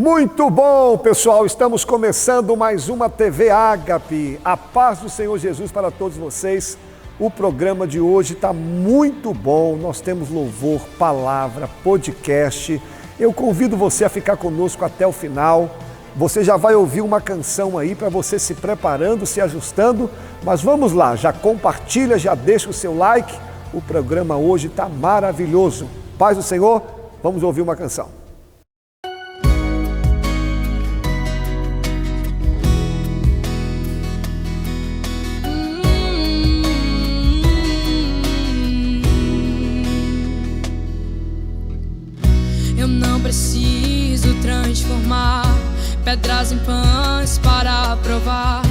Muito bom, pessoal, estamos começando mais uma TV Ágape. A paz do Senhor Jesus para todos vocês. O programa de hoje está muito bom, nós temos louvor, palavra, podcast. Eu convido você a ficar conosco até o final. Você já vai ouvir uma canção aí para você se preparando, se ajustando. Mas vamos lá, já compartilha, já deixa o seu like. O programa hoje está maravilhoso. Paz do Senhor, vamos ouvir uma canção. Preciso transformar pedras em pães para provar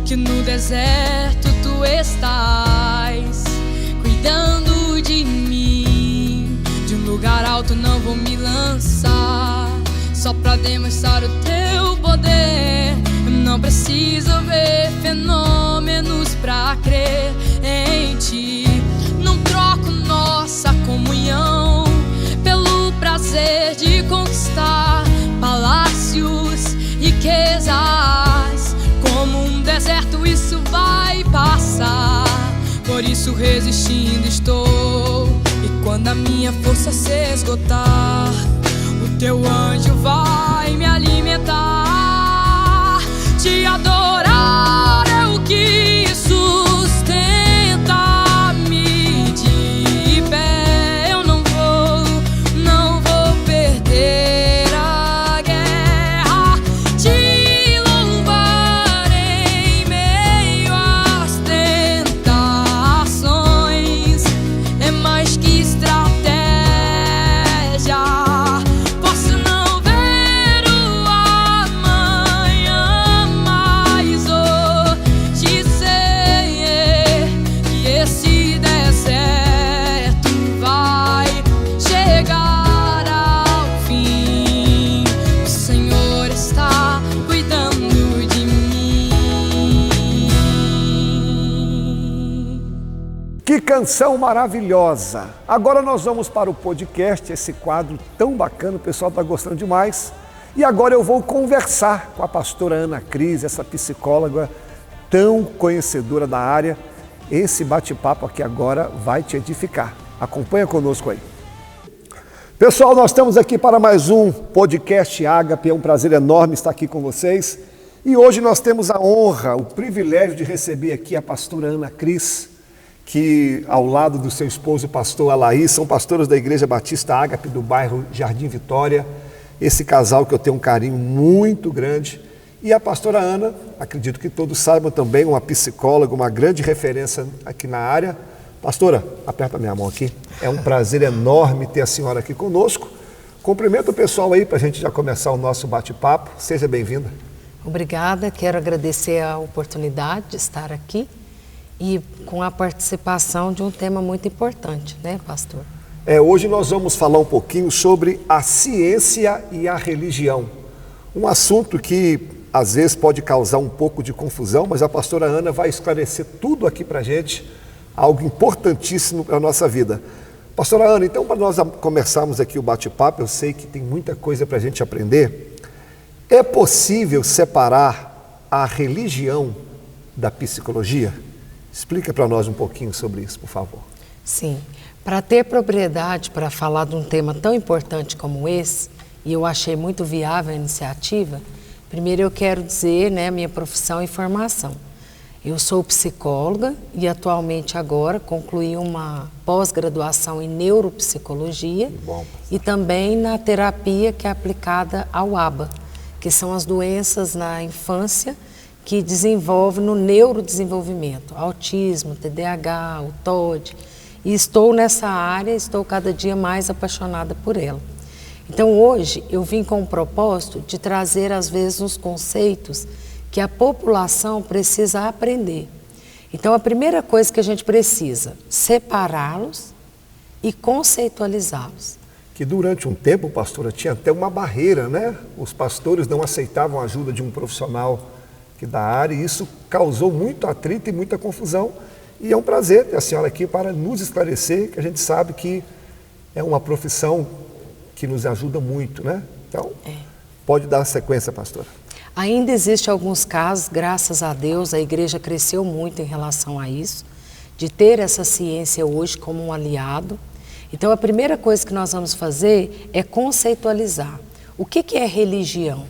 que no deserto tu estás cuidando de mim. De um lugar alto não vou me lançar só pra demonstrar o teu poder. Eu não preciso ver fenômenos pra crer em ti. Não troco nossa comunhão pelo prazer de conquistar palácios, riquezas. Como um deserto isso vai passar, por isso resistindo estou. E quando a minha força se esgotar, o teu anjo vai me alimentar. Te adorar é o que sustenta-me de pé. Que canção maravilhosa! Agora nós vamos para o podcast, esse quadro tão bacana, o pessoal está gostando demais. E agora eu vou conversar com a pastora Ana Cris, essa psicóloga tão conhecedora da área. Esse bate-papo aqui agora vai te edificar. Acompanha conosco aí. Pessoal, nós estamos aqui para mais um podcast Ágape, é um prazer enorme estar aqui com vocês. E hoje nós temos a honra, o privilégio de receber aqui a pastora Ana Cris, que ao lado do seu esposo, o pastor Alaís, são pastores da Igreja Batista Ágape do bairro Jardim Vitória. Esse casal que eu tenho um carinho muito grande. E a pastora Ana, acredito que todos saibam também, uma psicóloga, uma grande referência aqui na área. Pastora, aperta minha mão aqui. É um prazer enorme ter a senhora aqui conosco. Cumprimento o pessoal aí para a gente já começar o nosso bate-papo. Seja bem-vinda. Obrigada, quero agradecer a oportunidade de estar aqui e com a participação de um tema muito importante, né, pastor? Hoje nós vamos falar um pouquinho sobre a ciência e a religião. Um assunto que às vezes pode causar um pouco de confusão, mas a pastora Ana vai esclarecer tudo aqui pra gente, algo importantíssimo para a nossa vida. Pastora Ana, então para nós começarmos aqui o bate-papo, eu sei que tem muita coisa para a gente aprender. É possível separar a religião da psicologia? Explica para nós um pouquinho sobre isso, por favor. Sim, para ter propriedade para falar de um tema tão importante como esse, e eu achei muito viável a iniciativa, primeiro eu quero dizer, né, minha profissão e formação. Eu sou psicóloga e atualmente agora concluí uma pós-graduação em neuropsicologia e também na terapia que é aplicada ao ABA, que são as doenças na infância que desenvolve no neurodesenvolvimento, autismo, TDAH, o TOD, e estou nessa área, estou cada dia mais apaixonada por ela. Então hoje eu vim com o propósito de trazer às vezes uns conceitos que a população precisa aprender. Então a primeira coisa que a gente precisa, separá-los e conceitualizá-los. Que durante um tempo, pastora, tinha até uma barreira, né? Os pastores não aceitavam a ajuda de um profissional da área, e isso causou muito atrito e muita confusão. E é um prazer ter a senhora aqui para nos esclarecer, que a gente sabe que é uma profissão que nos ajuda muito, né? Então, Pode dar sequência, pastora. Ainda existem alguns casos, graças a Deus, a igreja cresceu muito em relação a isso, de ter essa ciência hoje como um aliado. Então, a primeira coisa que nós vamos fazer é conceitualizar. O que é religião?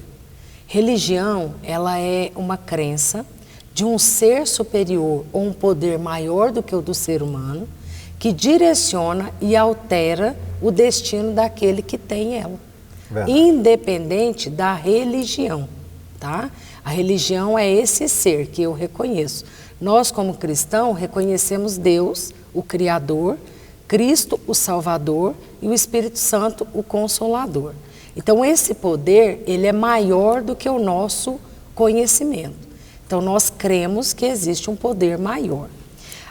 Religião, ela é uma crença de um ser superior ou um poder maior do que o do ser humano, que direciona e altera o destino daquele que tem ela. Verdade. Independente da religião, tá? A religião é esse ser que eu reconheço. Nós, como cristãos, reconhecemos Deus, o Criador, Cristo, o Salvador, e o Espírito Santo, o Consolador. Então, esse poder, ele é maior do que o nosso conhecimento. Então, nós cremos que existe um poder maior.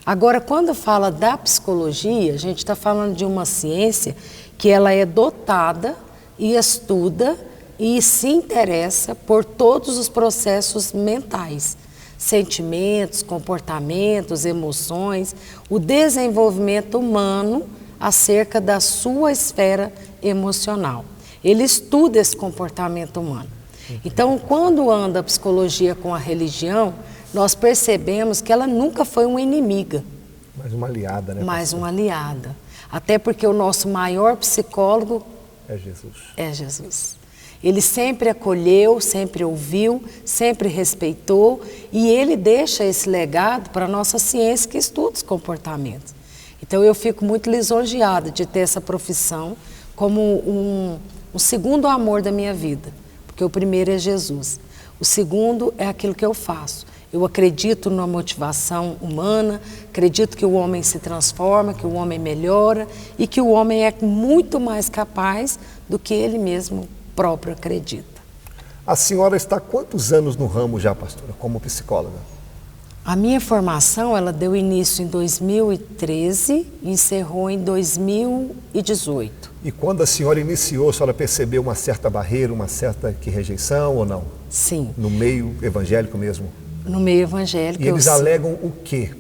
Agora, quando fala da psicologia, a gente está falando de uma ciência que ela é dotada e estuda e se interessa por todos os processos mentais, sentimentos, comportamentos, emoções, o desenvolvimento humano acerca da sua esfera emocional. Ele estuda esse comportamento humano. Então, quando anda a psicologia com a religião, nós percebemos que ela nunca foi uma inimiga. Mas uma aliada, né? Mas uma aliada. Até porque o nosso maior psicólogo é Jesus. É Jesus. Ele sempre acolheu, sempre ouviu, sempre respeitou, e ele deixa esse legado para a nossa ciência que estuda os comportamentos. Então eu fico muito lisonjeada de ter essa profissão como um segundo amor da minha vida, porque o primeiro é Jesus. O segundo é aquilo que eu faço. Eu acredito na motivação humana, acredito que o homem se transforma, que o homem melhora e que o homem é muito mais capaz do que ele mesmo próprio acredita. A senhora está há quantos anos no ramo já, pastora, como psicóloga? A minha formação, ela deu início em 2013 e encerrou em 2018. E quando a senhora iniciou, a senhora percebeu uma certa barreira, uma certa rejeição ou não? Sim. No meio evangélico mesmo? No meio evangélico. E eles alegam o quê?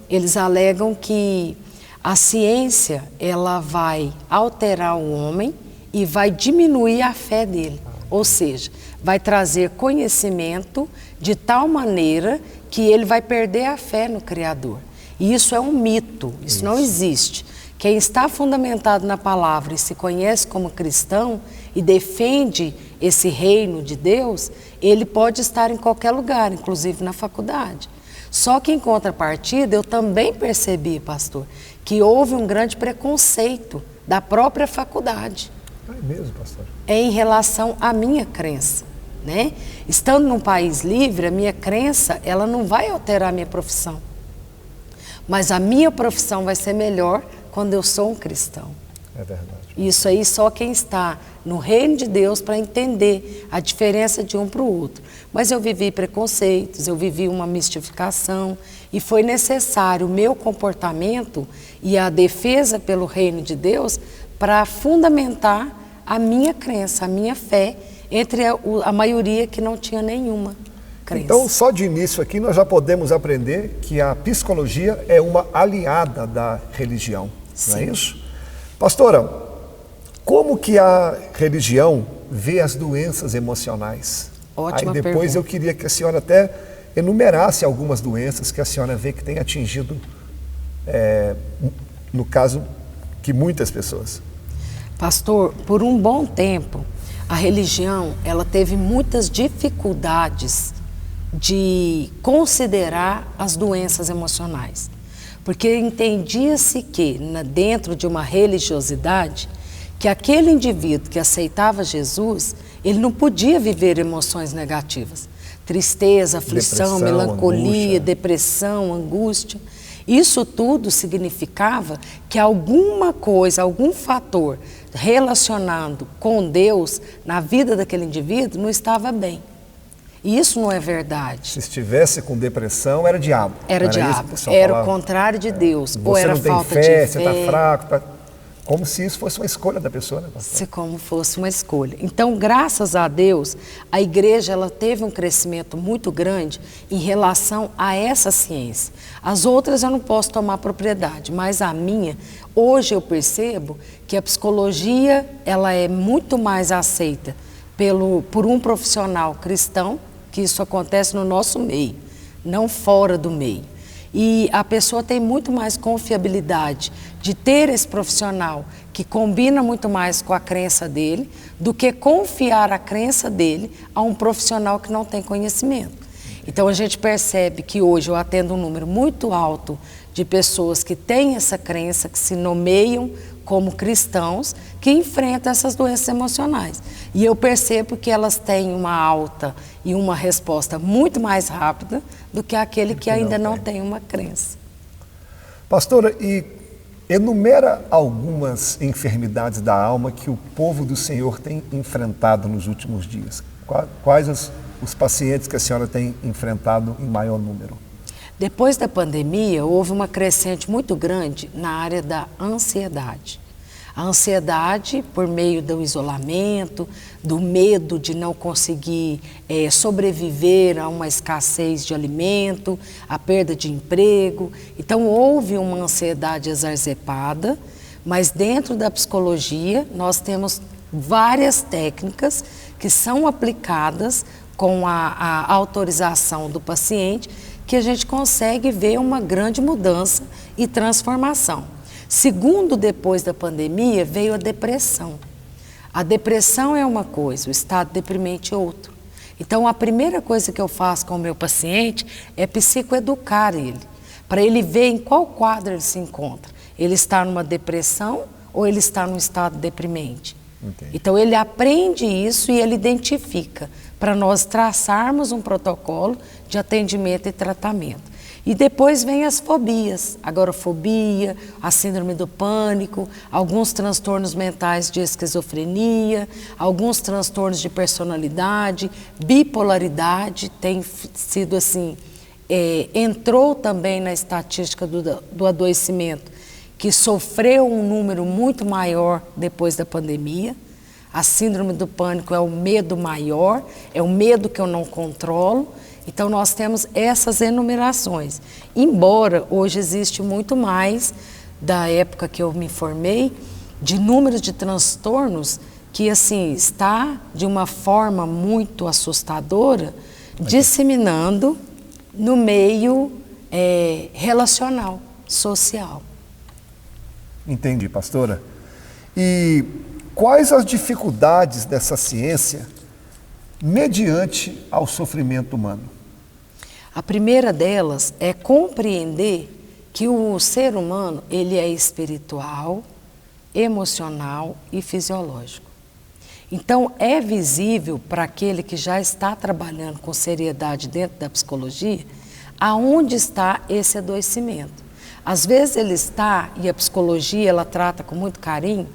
Eles alegam que a ciência, ela vai alterar o homem e vai diminuir a fé dele. Ou seja, vai trazer conhecimento de tal maneira que ele vai perder a fé no Criador. E isso é um mito, isso não existe. Quem está fundamentado na palavra e se conhece como cristão e defende esse reino de Deus, ele pode estar em qualquer lugar, inclusive na faculdade. Só que em contrapartida, eu também percebi, pastor, que houve um grande preconceito da própria faculdade. É mesmo, pastor? Em relação à minha crença, né? Estando num país livre, a minha crença, ela não vai alterar a minha profissão. Mas a minha profissão vai ser melhor quando eu sou um cristão. É verdade. Isso aí só quem está no reino de Deus para entender a diferença de um para o outro. Mas eu vivi preconceitos, eu vivi uma mistificação e foi necessário o meu comportamento e a defesa pelo reino de Deus para fundamentar a minha crença, a minha fé, entre a maioria que não tinha nenhuma crença. Então, só de início aqui, nós já podemos aprender que a psicologia é uma aliada da religião, Sim. Não é isso? Pastora, como que a religião vê as doenças emocionais? Ótima Aí depois pergunta. eu queria que a senhora até enumerasse algumas doenças que a senhora vê que tem atingido, no caso, que muitas pessoas. Pastor, por um bom tempo, a religião, ela teve muitas dificuldades de considerar as doenças emocionais. Porque entendia-se que, dentro de uma religiosidade, que aquele indivíduo que aceitava Jesus, ele não podia viver emoções negativas. Tristeza, aflição, melancolia, angústia. Depressão, angústia. Isso tudo significava que alguma coisa, algum fator relacionado com Deus na vida daquele indivíduo não estava bem. E isso não é verdade. Se estivesse com depressão, era diabo. Era diabo, era o contrário de Deus. Ou era falta de fé. Você está fraco. Como se isso fosse uma escolha da pessoa, né, pastor? Se como fosse uma escolha. Então, graças a Deus, a igreja ela teve um crescimento muito grande em relação a essa ciência. As outras eu não posso tomar propriedade, mas a minha, hoje eu percebo que a psicologia ela é muito mais aceita por um profissional cristão, que isso acontece no nosso meio, não fora do meio. E a pessoa tem muito mais confiabilidade de ter esse profissional que combina muito mais com a crença dele do que confiar a crença dele a um profissional que não tem conhecimento. Então a gente percebe que hoje eu atendo um número muito alto de pessoas que têm essa crença, que se nomeiam como cristãos, que enfrentam essas doenças emocionais. E eu percebo que elas têm uma alta e uma resposta muito mais rápida do que aquele que ainda não tem uma crença. Pastora, e enumera algumas enfermidades da alma que o povo do Senhor tem enfrentado nos últimos dias. Quais os pacientes que a senhora tem enfrentado em maior número? Depois da pandemia, houve uma crescente muito grande na área da ansiedade. A ansiedade, por meio do isolamento, do medo de não conseguir sobreviver a uma escassez de alimento, a perda de emprego. Então, houve uma ansiedade exacerbada, mas dentro da psicologia, nós temos várias técnicas que são aplicadas com a autorização do paciente, que a gente consegue ver uma grande mudança e transformação. Segundo, depois da pandemia, veio a depressão. A depressão é uma coisa, o estado deprimente é outro. Então, a primeira coisa que eu faço com o meu paciente é psicoeducar ele, para ele ver em qual quadro ele se encontra. Ele está numa depressão ou ele está num estado deprimente? Entendi. Então, ele aprende isso e ele identifica, para nós traçarmos um protocolo de atendimento e tratamento. E depois vem as fobias, agorafobia, a síndrome do pânico, alguns transtornos mentais de esquizofrenia, alguns transtornos de personalidade, bipolaridade, tem sido assim, entrou também na estatística do adoecimento, que sofreu um número muito maior depois da pandemia. A síndrome do pânico é o medo maior, é o medo que eu não controlo. Então, nós temos essas enumerações. Embora hoje existe muito mais, da época que eu me formei, de números de transtornos que, assim, está de uma forma muito assustadora, disseminando no meio relacional, social. Entendi, pastora. E quais as dificuldades dessa ciência mediante ao sofrimento humano? A primeira delas é compreender que o ser humano ele é espiritual, emocional e fisiológico. Então, é visível para aquele que já está trabalhando com seriedade dentro da psicologia, aonde está esse adoecimento. Às vezes ele está, e a psicologia ela trata com muito carinho,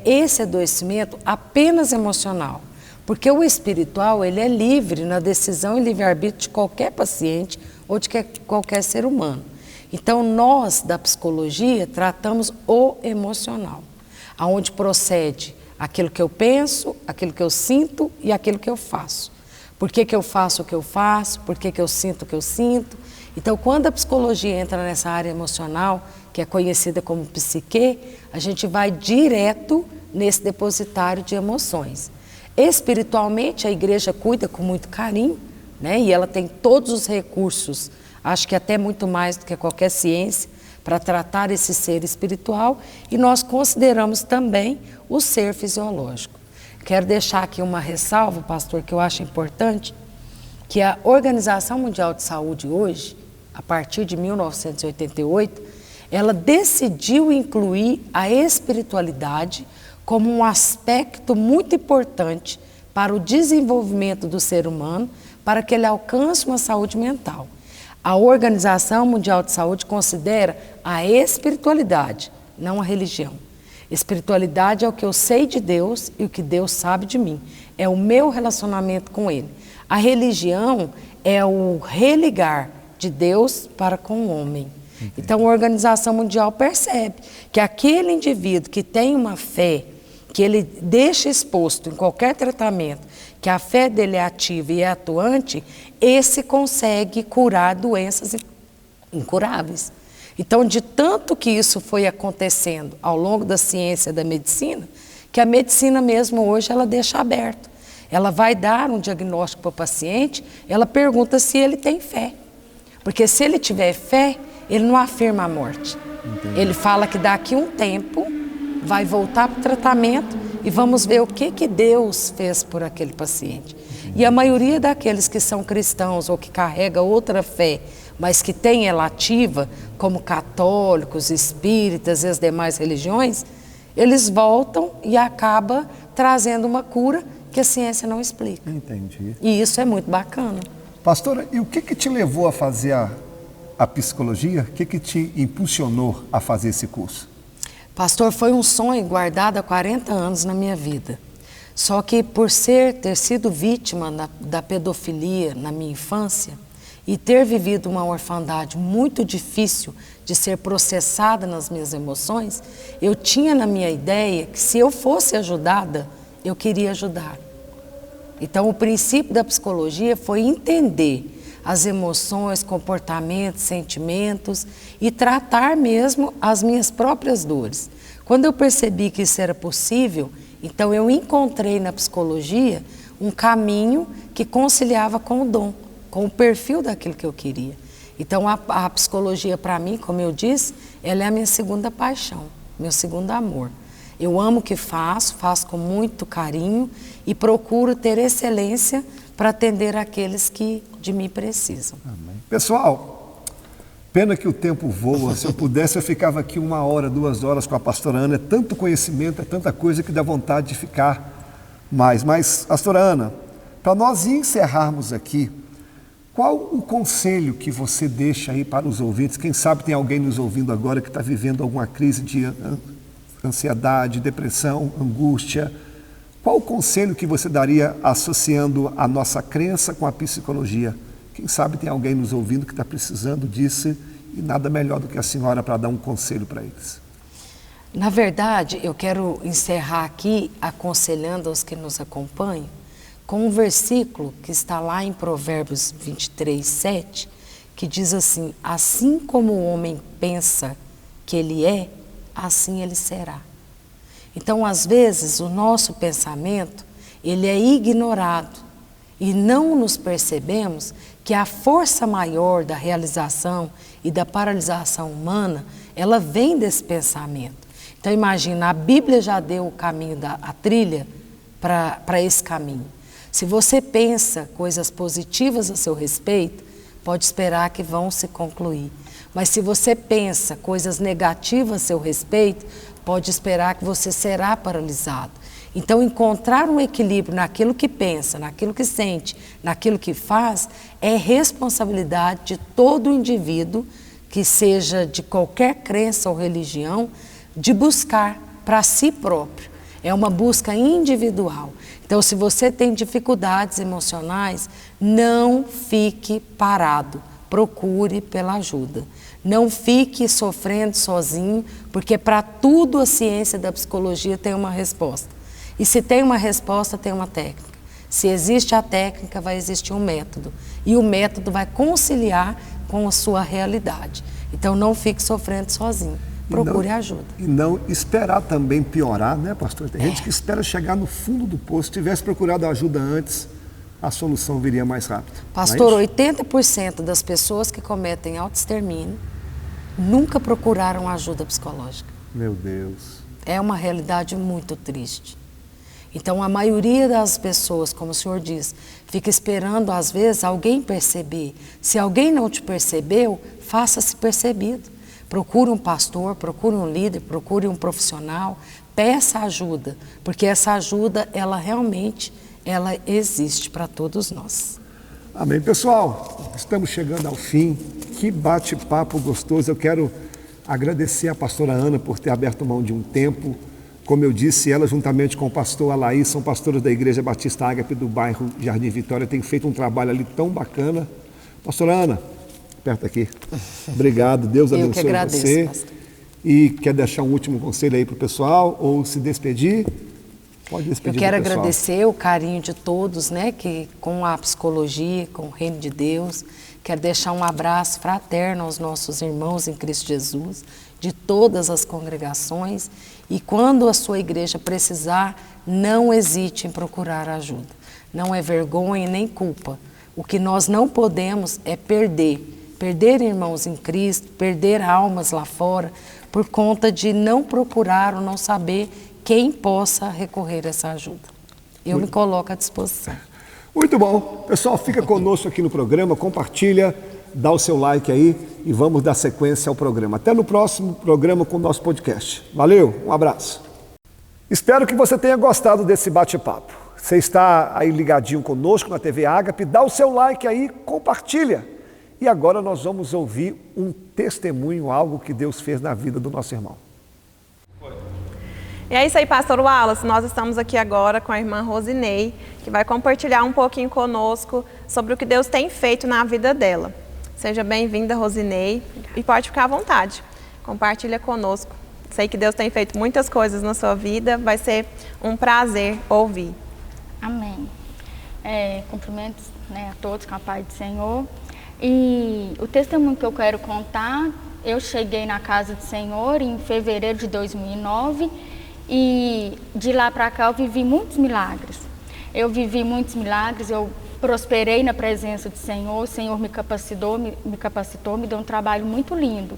esse adoecimento apenas emocional. Porque o espiritual, ele é livre na decisão e livre-arbítrio de qualquer paciente ou de qualquer ser humano. Então, nós, da psicologia, tratamos o emocional, aonde procede aquilo que eu penso, aquilo que eu sinto e aquilo que eu faço. Por que eu faço o que eu faço? Por que eu sinto o que eu sinto? Então, quando a psicologia entra nessa área emocional, que é conhecida como psique, a gente vai direto nesse depositário de emoções. Espiritualmente, a igreja cuida com muito carinho, né? E ela tem todos os recursos, acho que até muito mais do que qualquer ciência, para tratar esse ser espiritual, e nós consideramos também o ser fisiológico. Quero deixar aqui uma ressalva, pastor, que eu acho importante, que a Organização Mundial de Saúde hoje, a partir de 1988, ela decidiu incluir a espiritualidade como um aspecto muito importante para o desenvolvimento do ser humano, para que ele alcance uma saúde mental. A Organização Mundial de Saúde considera a espiritualidade, não a religião. Espiritualidade é o que eu sei de Deus e o que Deus sabe de mim. É o meu relacionamento com Ele. A religião é o religar de Deus para com o homem. Então, a Organização Mundial percebe que aquele indivíduo que tem uma fé, que ele deixa exposto em qualquer tratamento, que a fé dele é ativa e é atuante, esse consegue curar doenças incuráveis. Então, de tanto que isso foi acontecendo ao longo da ciência da medicina, que a medicina mesmo hoje ela deixa aberto. Ela vai dar um diagnóstico para o paciente, ela pergunta se ele tem fé. Porque se ele tiver fé, ele não afirma a morte. Entendi. Ele fala que daqui a um tempo vai voltar para o tratamento e vamos ver o que Deus fez por aquele paciente. E a maioria daqueles que são cristãos ou que carregam outra fé, mas que tem ela ativa, como católicos, espíritas e as demais religiões, eles voltam e acaba trazendo uma cura que a ciência não explica. Entendi. E isso é muito bacana. Pastora, e o que te levou a fazer a psicologia? O que te impulsionou a fazer esse curso? Pastor, foi um sonho guardado há 40 anos na minha vida. Só que por ter sido vítima da pedofilia na minha infância e ter vivido uma orfandade muito difícil de ser processada nas minhas emoções, eu tinha na minha ideia que se eu fosse ajudada, eu queria ajudar. Então, o princípio da psicologia foi entender as emoções, comportamentos, sentimentos e tratar mesmo as minhas próprias dores. Quando eu percebi que isso era possível, então eu encontrei na psicologia um caminho que conciliava com o dom, com o perfil daquilo que eu queria. Então, a psicologia, para mim, como eu disse, ela é a minha segunda paixão, meu segundo amor. Eu amo o que faço com muito carinho e procuro ter excelência para atender aqueles que de mim precisam. Amém. Pessoal, pena que o tempo voa. Se eu pudesse, eu ficava aqui 1 hora, 2 horas com a pastora Ana. É tanto conhecimento, é tanta coisa que dá vontade de ficar mais. Mas, pastora Ana, para nós encerrarmos aqui, qual o conselho que você deixa aí para os ouvintes? Quem sabe tem alguém nos ouvindo agora que está vivendo alguma crise de ansiedade, depressão, angústia. Qual o conselho que você daria associando a nossa crença com a psicologia? Quem sabe tem alguém nos ouvindo que está precisando disso e nada melhor do que a senhora para dar um conselho para eles. Na verdade, eu quero encerrar aqui aconselhando aos que nos acompanham com um versículo que está lá em Provérbios 23, 7, que diz assim: assim como o homem pensa que ele é, assim ele será. Então, às vezes, o nosso pensamento, ele é ignorado e não nos percebemos que a força maior da realização e da paralisação humana, ela vem desse pensamento. Então, imagina, a Bíblia já deu o caminho, a trilha para esse caminho. Se você pensa coisas positivas a seu respeito, pode esperar que vão se concluir. Mas se você pensa coisas negativas a seu respeito, pode esperar que você será paralisado. Então, encontrar um equilíbrio naquilo que pensa, naquilo que sente, naquilo que faz, é responsabilidade de todo indivíduo, que seja de qualquer crença ou religião, de buscar para si próprio. É uma busca individual. Então, se você tem dificuldades emocionais, não fique parado. Procure pela ajuda. Não fique sofrendo sozinho, porque para tudo a ciência da psicologia tem uma resposta. E se tem uma resposta, tem uma técnica. Se existe a técnica, vai existir um método. E o método vai conciliar com a sua realidade. Então, não fique sofrendo sozinho. Procure ajuda. E não esperar também piorar, né, pastor? Tem gente que espera chegar no fundo do poço. Se tivesse procurado ajuda antes, a solução viria mais rápido. Pastor, 80% das pessoas que cometem autoextermínio nunca procuraram ajuda psicológica. Meu Deus. É uma realidade muito triste. Então, a maioria das pessoas, como o senhor diz, fica esperando, às vezes, alguém perceber. Se alguém não te percebeu, faça-se percebido. Procure um pastor, procure um líder, procure um profissional, peça ajuda, porque essa ajuda, ela realmente, ela existe para todos nós. Amém. Pessoal, estamos chegando ao fim. Que bate-papo gostoso. Eu quero agradecer a pastora Ana por ter aberto mão de um tempo. Como eu disse, ela juntamente com o pastor Alaís são pastores da Igreja Batista Ágape do bairro Jardim Vitória, tem feito um trabalho ali tão bacana. Pastora Ana, Aperta aqui. Obrigado, Deus abençoe Eu que agradeço, você. pastor. E quer deixar um último conselho aí para o pessoal ou se despedir? Pode despedir. Eu quero do pessoal. agradecer o carinho de todos, né, que com a psicologia, com o reino de Deus, quero deixar um abraço fraterno aos nossos irmãos em Cristo Jesus, de todas as congregações, e quando a sua igreja precisar, não hesite em procurar ajuda. Não é vergonha nem culpa. O que nós não podemos é perder irmãos em Cristo, perder almas lá fora, por conta de não procurar ou não saber quem possa recorrer a essa ajuda. Eu me coloco à disposição. Muito bom. Pessoal, fica conosco aqui no programa, compartilha, dá o seu like aí e vamos dar sequência ao programa. Até no próximo programa com o nosso podcast. Valeu, um abraço. Espero que você tenha gostado desse bate-papo. Você está aí ligadinho conosco na TV Ágape, dá o seu like aí, compartilha. E agora nós vamos ouvir um testemunho, algo que Deus fez na vida do nosso irmão. E é isso aí, pastor Wallace, nós estamos aqui agora com a irmã Rosinei, que vai compartilhar um pouquinho conosco sobre o que Deus tem feito na vida dela. Seja bem-vinda, Rosinei, e pode ficar à vontade, compartilha conosco. Sei que Deus tem feito muitas coisas na sua vida, vai ser um prazer ouvir. Amém. Cumprimentos, né, a todos com a paz do Senhor. E o testemunho que eu quero contar, eu cheguei na casa do Senhor em fevereiro de 2009 e de lá para cá eu vivi muitos milagres. Eu vivi muitos milagres, eu prosperei na presença do Senhor, o Senhor me capacitou, me deu um trabalho muito lindo.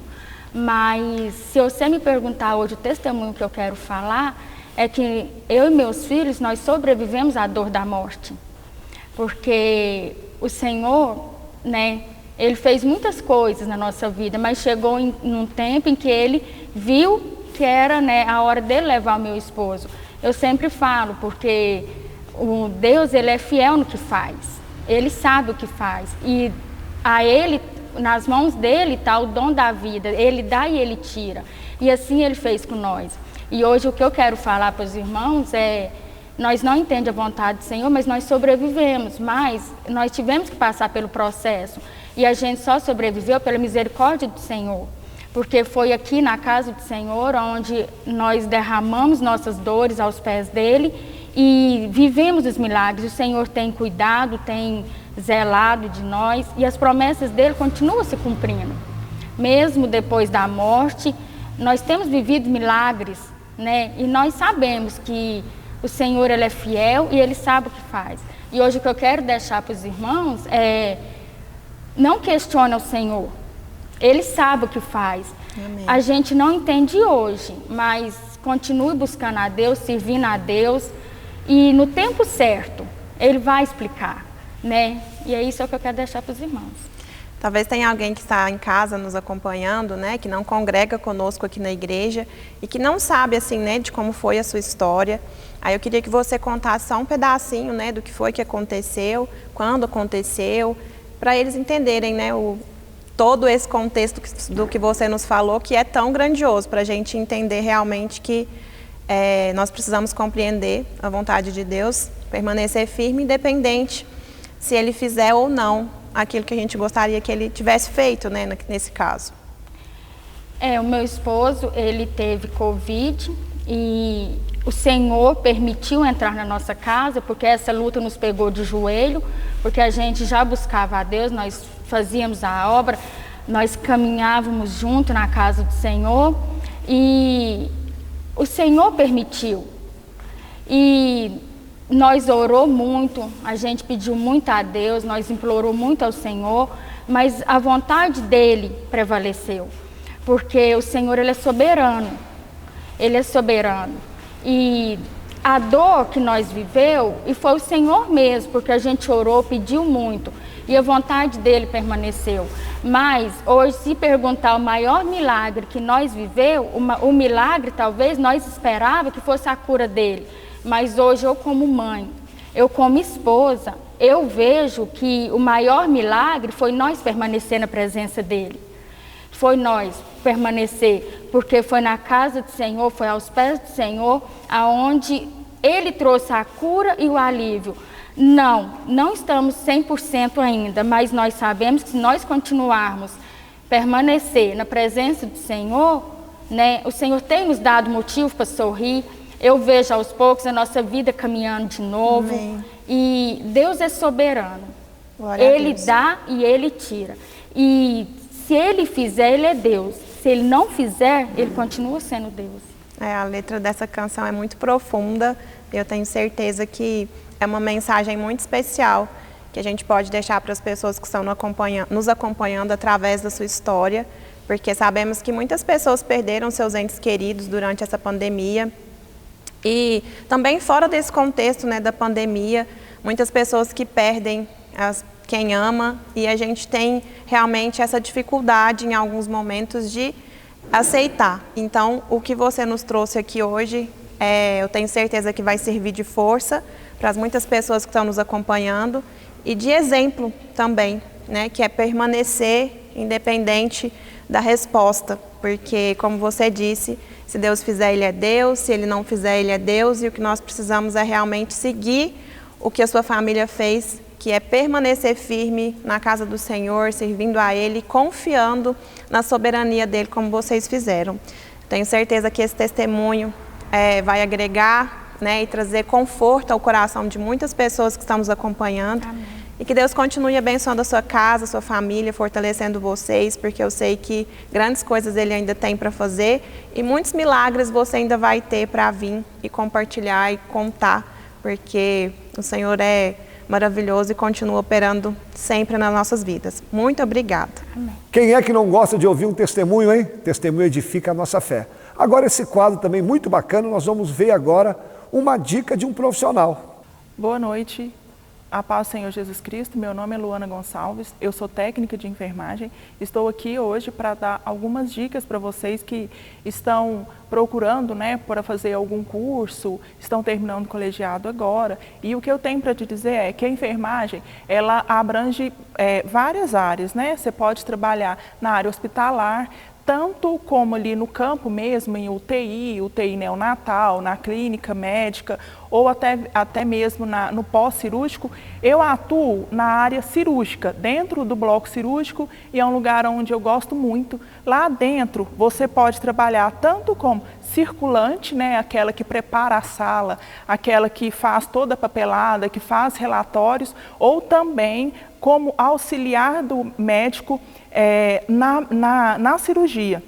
Mas se você me perguntar hoje o testemunho que eu quero falar, é que eu e meus filhos, nós sobrevivemos à dor da morte. Porque o Senhor, né, Ele fez muitas coisas na nossa vida, mas chegou num tempo em que Ele viu que era, né, a hora dele levar o meu esposo. Eu sempre falo, porque o Deus, Ele é fiel no que faz. Ele sabe o que faz. E a Ele, nas mãos dele está o dom da vida. Ele dá e Ele tira. E assim Ele fez com nós. E hoje o que eu quero falar para os irmãos é, nós não entendemos a vontade do Senhor, mas nós sobrevivemos, mas nós tivemos que passar pelo processo. E a gente só sobreviveu pela misericórdia do Senhor. Porque foi aqui na casa do Senhor onde nós derramamos nossas dores aos pés dele e vivemos os milagres. O Senhor tem cuidado, tem zelado de nós e as promessas dele continuam se cumprindo. Mesmo depois da morte, nós temos vivido milagres, né? E nós sabemos que o Senhor, Ele é fiel e Ele sabe o que faz. E hoje o que eu quero deixar para os irmãos é, não questione o Senhor. Ele sabe o que faz. Amém. A gente não entende hoje, mas continue buscando a Deus, servindo a Deus. E no tempo certo, Ele vai explicar, né? E é isso que eu quero deixar para os irmãos. Talvez tenha alguém que está em casa nos acompanhando, né, que não congrega conosco aqui na igreja e que não sabe, assim, né, de como foi a sua história. Aí eu queria que você contasse só um pedacinho, né, do que foi que aconteceu, quando aconteceu, para eles entenderem, né, todo esse contexto do que você nos falou, que é tão grandioso, para a gente entender realmente que nós precisamos compreender a vontade de Deus, permanecer firme, independente se Ele fizer ou não aquilo que a gente gostaria que Ele tivesse feito, né, nesse caso. O meu esposo, ele teve Covid e o Senhor permitiu entrar na nossa casa, porque essa luta nos pegou de joelho, porque a gente já buscava a Deus, nós fazíamos a obra, nós caminhávamos junto na casa do Senhor e o Senhor permitiu. E nós orou muito, a gente pediu muito a Deus, nós implorou muito ao Senhor, mas a vontade dEle prevaleceu, porque o Senhor, Ele é soberano, Ele é soberano. E a dor que nós viveu, e foi o Senhor mesmo, porque a gente orou, pediu muito, e a vontade dEle permaneceu. Mas hoje, se perguntar o maior milagre que nós viveu, o milagre talvez nós esperava que fosse a cura dEle. Mas hoje eu como mãe, eu como esposa, eu vejo que o maior milagre foi nós permanecer na presença dEle. Foi nós permanecer, porque foi na casa do Senhor, foi aos pés do Senhor, aonde Ele trouxe a cura e o alívio. Não estamos 100% ainda, mas nós sabemos que se nós continuarmos permanecer na presença do Senhor, né, o Senhor tem nos dado motivo para sorrir. Eu vejo aos poucos a nossa vida caminhando de novo. Amém. E Deus é soberano. Glória a Ele Deus. dá e Ele tira. E se Ele fizer, Ele é Deus. Se Ele não fizer, Ele continua sendo Deus. A letra dessa canção é muito profunda. Eu tenho certeza que é uma mensagem muito especial que a gente pode deixar para as pessoas que estão nos acompanhando através da sua história, porque sabemos que muitas pessoas perderam seus entes queridos durante essa pandemia. E também fora desse contexto, né, da pandemia, muitas pessoas que perdem quem ama, e a gente tem realmente essa dificuldade em alguns momentos de aceitar. Então, o que você nos trouxe aqui hoje, eu tenho certeza que vai servir de força para as muitas pessoas que estão nos acompanhando e de exemplo também, né, que é permanecer independente da resposta, porque, como você disse, se Deus fizer, Ele é Deus, se Ele não fizer, Ele é Deus, e o que nós precisamos é realmente seguir o que a sua família fez, que é permanecer firme na casa do Senhor, servindo a Ele, confiando na soberania dEle, como vocês fizeram. Tenho certeza que esse testemunho vai agregar, né, e trazer conforto ao coração de muitas pessoas que estão nos acompanhando. Amém. E que Deus continue abençoando a sua casa, a sua família, fortalecendo vocês, porque eu sei que grandes coisas Ele ainda tem para fazer e muitos milagres você ainda vai ter para vir e compartilhar e contar, porque o Senhor é maravilhoso e continua operando sempre nas nossas vidas. Muito obrigada. Amém. Quem é que não gosta de ouvir um testemunho, hein? Testemunho edifica a nossa fé. Agora, esse quadro também muito bacana, nós vamos ver agora uma dica de um profissional. Boa noite, a paz do Senhor Jesus Cristo. Meu nome é Luana Gonçalves, eu sou técnica de enfermagem. Estou aqui hoje para dar algumas dicas para vocês que estão procurando, né, para fazer algum curso, estão terminando o colegiado agora. E o que eu tenho para te dizer é que a enfermagem, ela abrange várias áreas, né? Você pode trabalhar na área hospitalar, tanto como ali no campo mesmo, em UTI neonatal, na clínica médica, ou até mesmo no pós-cirúrgico. Eu atuo na área cirúrgica, dentro do bloco cirúrgico, e é um lugar onde eu gosto muito. Lá dentro, você pode trabalhar tanto como circulante, né, aquela que prepara a sala, aquela que faz toda a papelada, que faz relatórios, ou também como auxiliar do médico na cirurgia.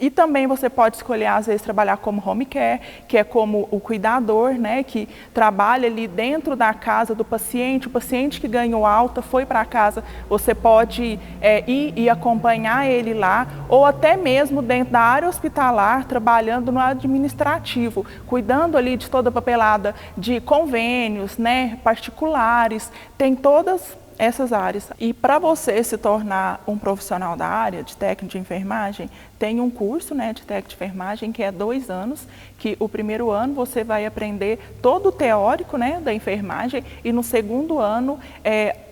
E também você pode escolher, às vezes, trabalhar como home care, que é como o cuidador, né, que trabalha ali dentro da casa do paciente. O paciente que ganhou alta, foi para casa, você pode ir e acompanhar ele lá, ou até mesmo dentro da área hospitalar, trabalhando no administrativo, cuidando ali de toda a papelada de convênios, né, particulares, tem todas essas áreas. E para você se tornar um profissional da área de técnico de enfermagem, tem um curso, né, de técnico de enfermagem que é 2 anos, que o primeiro ano você vai aprender todo o teórico, né, da enfermagem, e no segundo ano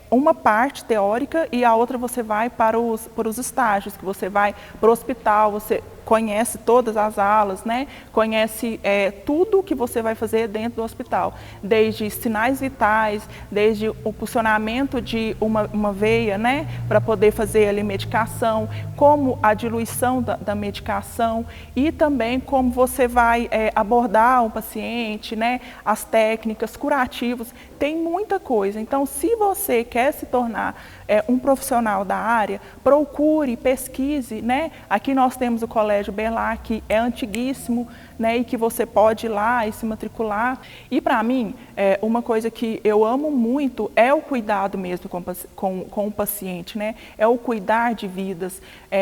uma parte teórica e a outra você vai para os estágios, que você vai para o hospital, você conhece todas as alas, né? Conhece tudo que você vai fazer dentro do hospital, desde sinais vitais, desde o funcionamento de uma veia, né? Para poder fazer ali medicação, como a diluição da medicação e também como você vai abordar um paciente, né? As técnicas, curativos, tem muita coisa. Então, se você quer se tornar um profissional da área, procure, pesquise, né? Aqui nós temos o Colégio Berlar, que é antiguíssimo, né? E que você pode ir lá e se matricular. E para mim, uma coisa que eu amo muito é o cuidado mesmo com o paciente, né? É o cuidar de vidas.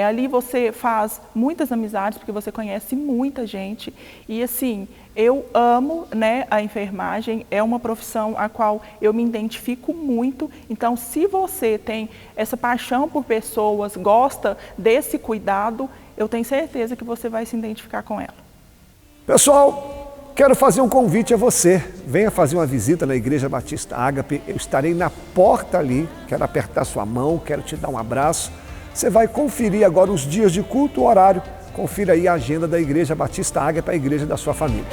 Ali você faz muitas amizades, porque você conhece muita gente. E assim, eu amo, né, a enfermagem, é uma profissão a qual eu me identifico muito. Então, se você tem essa paixão por pessoas, gosta desse cuidado, eu tenho certeza que você vai se identificar com ela. Pessoal, quero fazer um convite a você. Venha fazer uma visita na Igreja Batista Ágape. Eu estarei na porta ali, quero apertar sua mão, quero te dar um abraço. Você vai conferir agora os dias de culto, o horário. Confira aí a agenda da Igreja Batista Ágape, a igreja da sua família.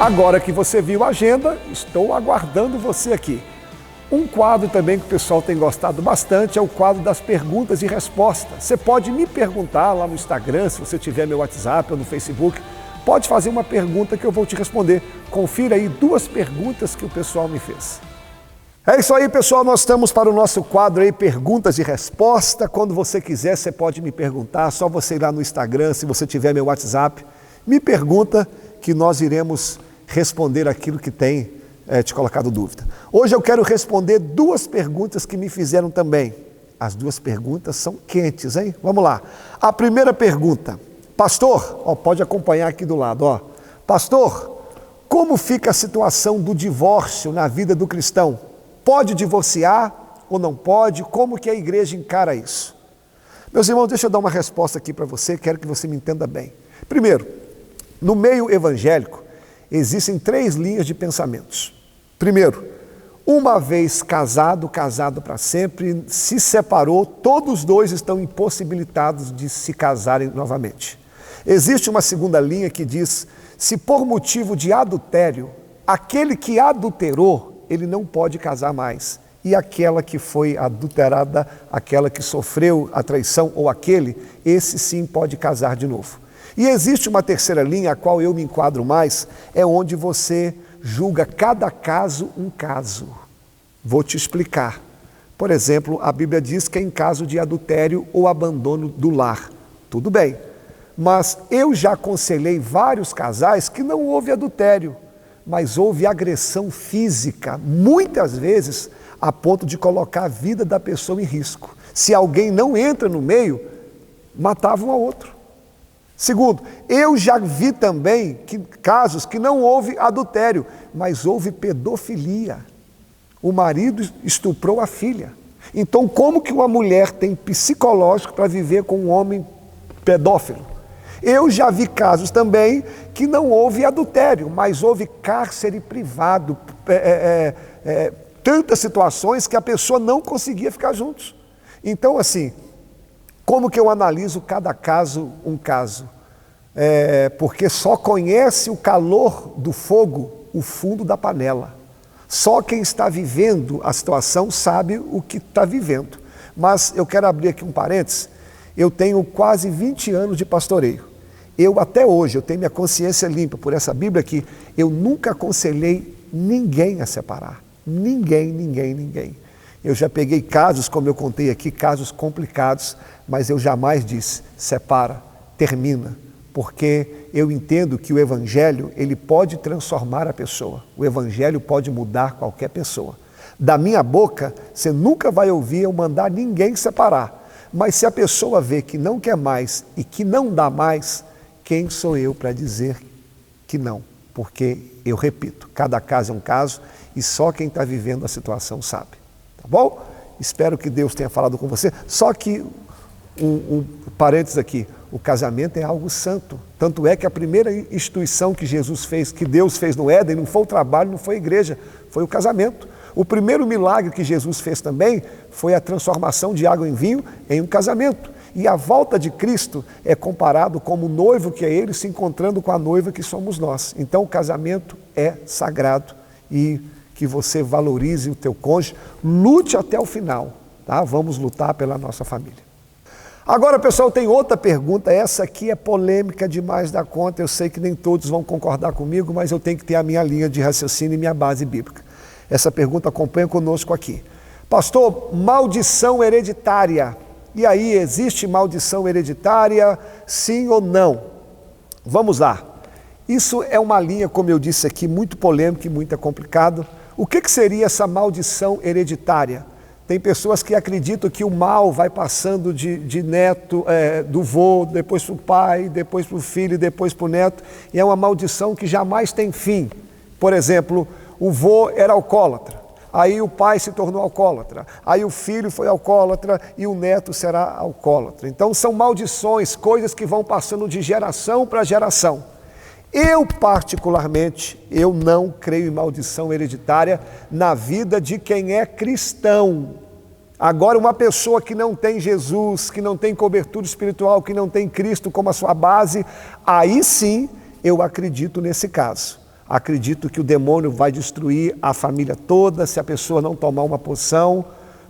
Agora que você viu a agenda, estou aguardando você aqui. Um quadro também que o pessoal tem gostado bastante é o quadro das perguntas e respostas. Você pode me perguntar lá no Instagram, se você tiver meu WhatsApp ou no Facebook, pode fazer uma pergunta que eu vou te responder. Confira aí 2 perguntas que o pessoal me fez. É isso aí, pessoal, nós estamos para o nosso quadro aí, perguntas e respostas. Quando você quiser, você pode me perguntar, só você ir lá no Instagram, se você tiver meu WhatsApp, me pergunta que nós iremos responder aquilo que tem te colocado dúvida. Hoje eu quero responder 2 perguntas que me fizeram também. As 2 perguntas são quentes, hein? Vamos lá. A primeira pergunta, pastor, pode acompanhar aqui do lado, pastor, como fica a situação do divórcio na vida do cristão? Pode divorciar ou não pode? Como que a igreja encara isso? Meus irmãos, deixa eu dar uma resposta aqui para você, quero que você me entenda bem. Primeiro, no meio evangélico, existem 3 linhas de pensamentos. Primeiro, uma vez casado para sempre, se separou, todos os 2 estão impossibilitados de se casarem novamente. Existe uma segunda linha que diz, se por motivo de adultério, aquele que adulterou, ele não pode casar mais. E aquela que foi adulterada, aquela que sofreu a traição ou aquele, esse sim pode casar de novo. E existe uma terceira linha, a qual eu me enquadro mais, é onde você julga cada caso um caso. Vou te explicar. Por exemplo, a Bíblia diz que é em caso de adultério ou abandono do lar. Tudo bem, mas eu já aconselhei vários casais que não houve adultério, mas houve agressão física, muitas vezes a ponto de colocar a vida da pessoa em risco. Se alguém não entra no meio, matava um ao outro. Segundo, eu já vi também casos que não houve adultério, mas houve pedofilia. O marido estuprou a filha. Então, como que uma mulher tem psicológico para viver com um homem pedófilo? Eu já vi casos também que não houve adultério, mas houve cárcere privado, tantas situações que a pessoa não conseguia ficar juntos. Então, assim, como que eu analiso cada caso um caso? Porque só conhece o calor do fogo o fundo da panela. Só quem está vivendo a situação sabe o que está vivendo. Mas eu quero abrir aqui um parênteses. Eu tenho quase 20 anos de pastoreio. Até hoje, eu tenho minha consciência limpa por essa Bíblia aqui, eu nunca aconselhei ninguém a separar. Ninguém. Eu já peguei casos, como eu contei aqui, casos complicados, mas eu jamais disse, separa, termina, porque eu entendo que o Evangelho, ele pode transformar a pessoa. O Evangelho pode mudar qualquer pessoa. Da minha boca, você nunca vai ouvir eu mandar ninguém separar. Mas se a pessoa vê que não quer mais e que não dá mais, quem sou eu para dizer que não? Porque, eu repito, cada caso é um caso e só quem está vivendo a situação sabe. Tá bom? Espero que Deus tenha falado com você. Só que, parênteses aqui, o casamento é algo santo. Tanto é que a primeira instituição que Jesus fez, que Deus fez no Éden, não foi o trabalho, não foi a igreja, foi o casamento. O primeiro milagre que Jesus fez também foi a transformação de água em vinho em um casamento. E a volta de Cristo é comparado como o noivo que é ele se encontrando com a noiva que somos nós. Então o casamento é sagrado e que você valorize o teu cônjuge, lute até o final, tá? Vamos lutar pela nossa família. Agora, pessoal, tem outra pergunta, essa aqui é polêmica demais da conta, eu sei que nem todos vão concordar comigo, mas eu tenho que ter a minha linha de raciocínio e minha base bíblica. Essa pergunta acompanha conosco aqui. Pastor, maldição hereditária. E aí, existe maldição hereditária, sim ou não? Vamos lá. Isso é uma linha, como eu disse aqui, muito polêmica e muito complicado. O que seria essa maldição hereditária? Tem pessoas que acreditam que o mal vai passando de neto, do vô, depois para o pai, depois para o filho, depois para o neto, e é uma maldição que jamais tem fim. Por exemplo, o vô era alcoólatra. Aí o pai se tornou alcoólatra, aí o filho foi alcoólatra e o neto será alcoólatra. Então são maldições, coisas que vão passando de geração para geração. Eu particularmente, eu não creio em maldição hereditária na vida de quem é cristão. Agora uma pessoa que não tem Jesus, que não tem cobertura espiritual, que não tem Cristo como a sua base, aí sim eu acredito nesse caso. Acredito que o demônio vai destruir a família toda se a pessoa não tomar uma poção,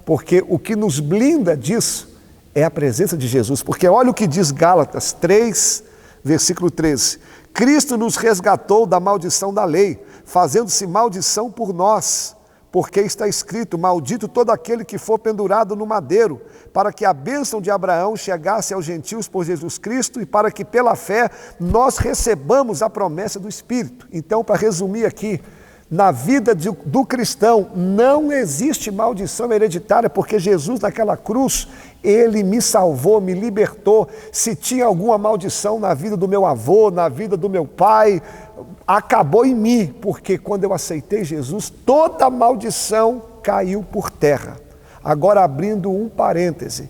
porque o que nos blinda disso é a presença de Jesus. Porque olha o que diz Gálatas 3, versículo 13. Cristo nos resgatou da maldição da lei, fazendo-se maldição por nós, porque está escrito, maldito todo aquele que for pendurado no madeiro, para que a bênção de Abraão chegasse aos gentios por Jesus Cristo e para que pela fé nós recebamos a promessa do Espírito. Então, para resumir aqui, na vida do cristão não existe maldição hereditária, porque Jesus naquela cruz, Ele me salvou, me libertou. Se tinha alguma maldição na vida do meu avô, na vida do meu pai, acabou em mim, porque quando eu aceitei Jesus, toda maldição caiu por terra. Agora, abrindo um parêntese,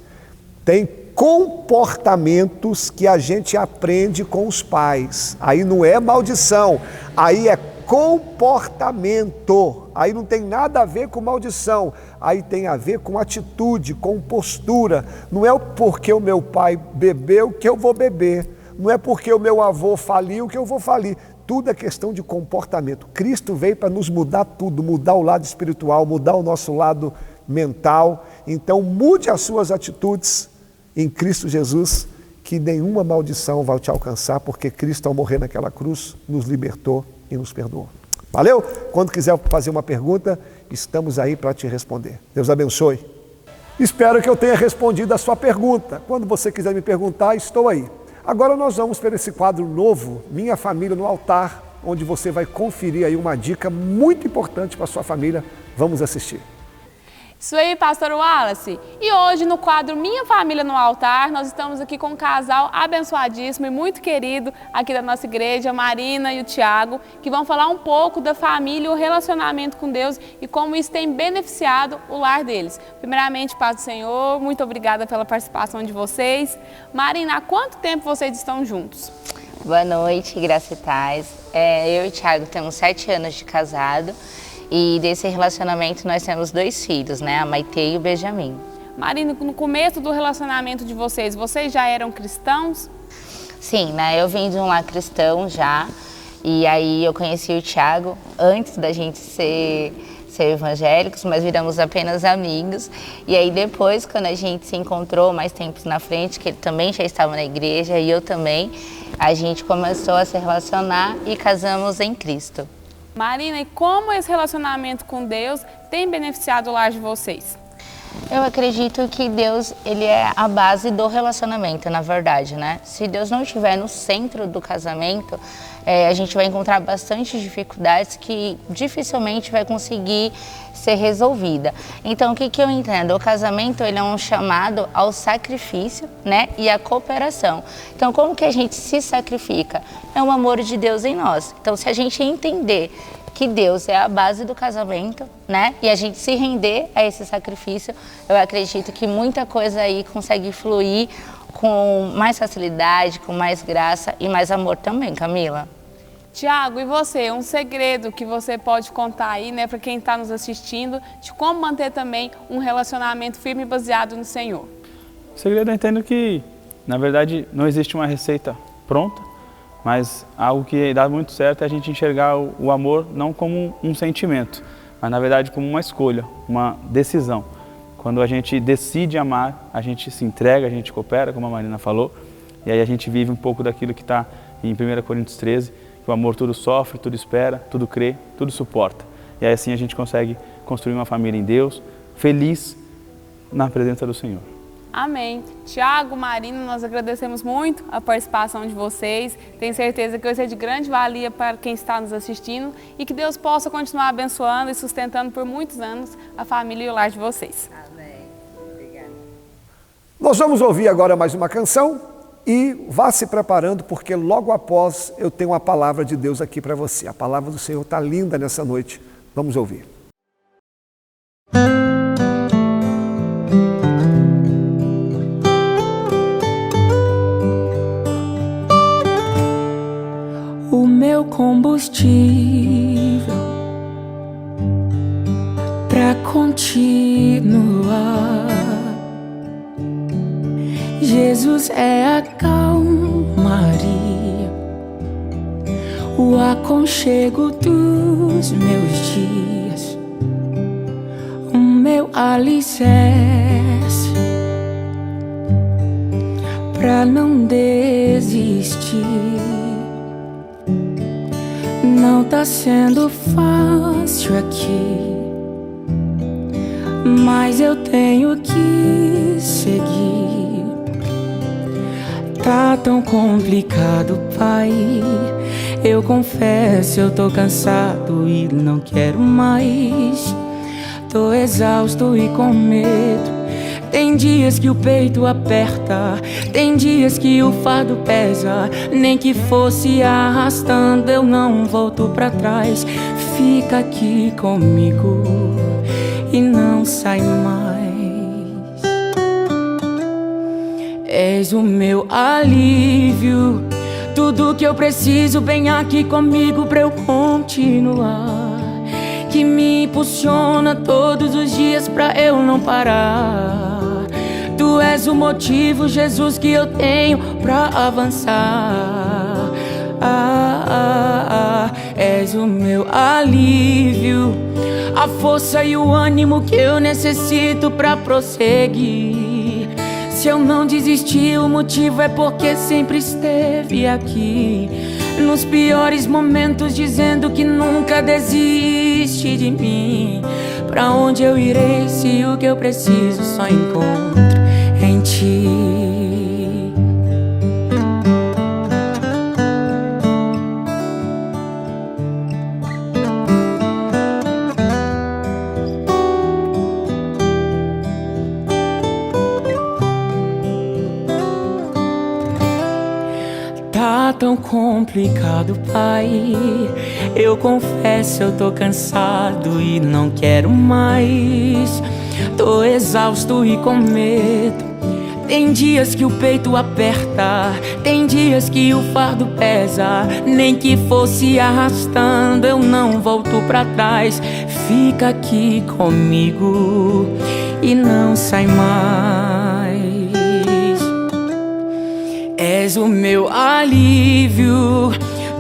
tem comportamentos que a gente aprende com os pais. Aí não é maldição, aí é comportamento. Aí não tem nada a ver com maldição, aí tem a ver com atitude, com postura. Não é porque o meu pai bebeu que eu vou beber, não é porque o meu avô faliu que eu vou falir. Tudo é questão de comportamento. Cristo veio para nos mudar tudo, mudar o lado espiritual, mudar o nosso lado mental. Então mude as suas atitudes em Cristo Jesus, que nenhuma maldição vai te alcançar, porque Cristo, ao morrer naquela cruz, nos libertou e nos perdoou. Valeu? Quando quiser fazer uma pergunta, estamos aí para te responder. Deus abençoe. Espero que eu tenha respondido a sua pergunta. Quando você quiser me perguntar, estou aí. Agora nós vamos para esse quadro novo, Minha Família no Altar, onde você vai conferir aí uma dica muito importante para a sua família. Vamos assistir. Isso aí, pastor Wallace. E hoje no quadro Minha Família no Altar, nós estamos aqui com um casal abençoadíssimo e muito querido aqui da nossa igreja, a Marina e o Tiago, que vão falar um pouco da família e o relacionamento com Deus e como isso tem beneficiado o lar deles. Primeiramente, paz do Senhor, muito obrigada pela participação de vocês. Marina, há quanto tempo vocês estão juntos? Boa noite, graça e paz. Eu e o Tiago temos 7 anos de casado. E desse relacionamento nós temos 2 filhos, né? A Maite e o Benjamin. Marina, no começo do relacionamento de vocês já eram cristãos? Sim, né? Eu vim de um lar cristão já. E aí eu conheci o Tiago antes da gente ser evangélicos, mas viramos apenas amigos. E aí depois, quando a gente se encontrou mais tempos na frente, que ele também já estava na igreja e eu também, a gente começou a se relacionar e casamos em Cristo. Marina, e como esse relacionamento com Deus tem beneficiado o lar de vocês? Eu acredito que Deus, ele é a base do relacionamento, na verdade, né? Se Deus não estiver no centro do casamento, a gente vai encontrar bastante dificuldades que dificilmente vai conseguir ser resolvida. Então, o que eu entendo? O casamento, ele é um chamado ao sacrifício, né? E à cooperação. Então, como que a gente se sacrifica? É o amor de Deus em nós. Então, se a gente entender que Deus é a base do casamento, né? E a gente se render a esse sacrifício, eu acredito que muita coisa aí consegue fluir com mais facilidade, com mais graça e mais amor também, Camila. Tiago, e você? Um segredo que você pode contar aí, né, para quem está nos assistindo, de como manter também um relacionamento firme e baseado no Senhor? O segredo eu entendo que, na verdade, não existe uma receita pronta, mas algo que dá muito certo é a gente enxergar o amor não como um sentimento, mas na verdade como uma escolha, uma decisão. Quando a gente decide amar, a gente se entrega, a gente coopera, como a Marina falou, e aí a gente vive um pouco daquilo que está em 1 Coríntios 13, que o amor tudo sofre, tudo espera, tudo crê, tudo suporta. E aí assim a gente consegue construir uma família em Deus, feliz na presença do Senhor. Amém. Tiago, Marina, nós agradecemos muito a participação de vocês. Tenho certeza que vai ser de grande valia para quem está nos assistindo e que Deus possa continuar abençoando e sustentando por muitos anos a família e o lar de vocês. Amém. Obrigada. Nós vamos ouvir agora mais uma canção e vá se preparando, porque logo após eu tenho uma palavra de Deus aqui para você. A palavra do Senhor está linda nessa noite. Vamos ouvir. O meu combustível pra continuar. Jesus é a calmaria, o aconchego dos meus dias, o meu alicerce, pra não desistir. Não tá sendo fácil aqui, mas eu tenho que seguir. Tá tão complicado, Pai. Eu confesso, eu tô cansado e não quero mais. Tô exausto e com medo. Tem dias que o peito aperta, tem dias que o fardo pesa. Nem que fosse arrastando, eu não volto pra trás. Fica aqui comigo e não sai mais. És o meu alívio, tudo que eu preciso, bem aqui comigo pra eu continuar. Que me impulsiona todos os dias pra eu não parar. Tu és o motivo, Jesus, que eu tenho pra avançar. És o meu alívio, a força e o ânimo que eu necessito pra prosseguir. Se eu não desisti, o motivo é porque sempre esteve aqui. Nos piores momentos, dizendo que nunca desiste de mim. Pra onde eu irei se o que eu preciso só encontro em ti? Tá tão complicado, Pai. Eu confesso, eu tô cansado e não quero mais. Tô exausto e com medo. Tem dias que o peito aperta, tem dias que o fardo pesa. Nem que fosse arrastando, eu não volto pra trás. Fica aqui comigo e não sai mais. És o meu alívio,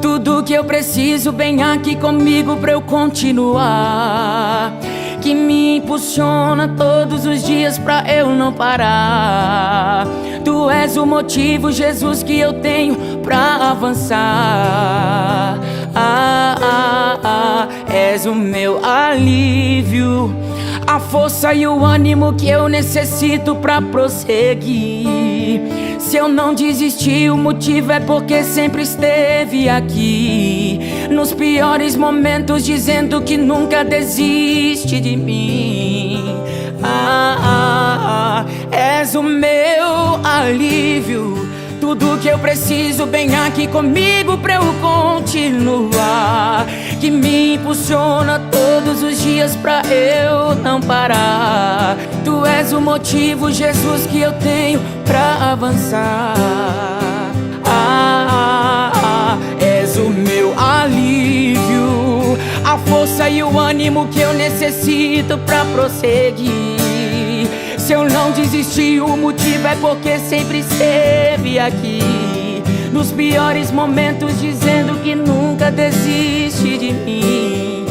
tudo que eu preciso, bem aqui comigo pra eu continuar. Que me impulsiona todos os dias pra eu não parar. Tu és o motivo, Jesus, que eu tenho pra avançar. És o meu alívio, a força e o ânimo que eu necessito pra prosseguir. Se eu não desisti, o motivo é porque sempre esteve aqui. Nos piores momentos, dizendo que nunca desiste de mim. És o meu alívio, tudo que eu preciso, bem aqui comigo pra eu continuar. Que me impulsiona todos os dias pra eu não parar. Tu és o motivo, Jesus, que eu tenho pra avançar. És o meu alívio, a força e o ânimo que eu necessito pra prosseguir. Se eu não desisti, o motivo é porque sempre esteve aqui. Nos piores momentos, dizendo que nunca desiste de mim.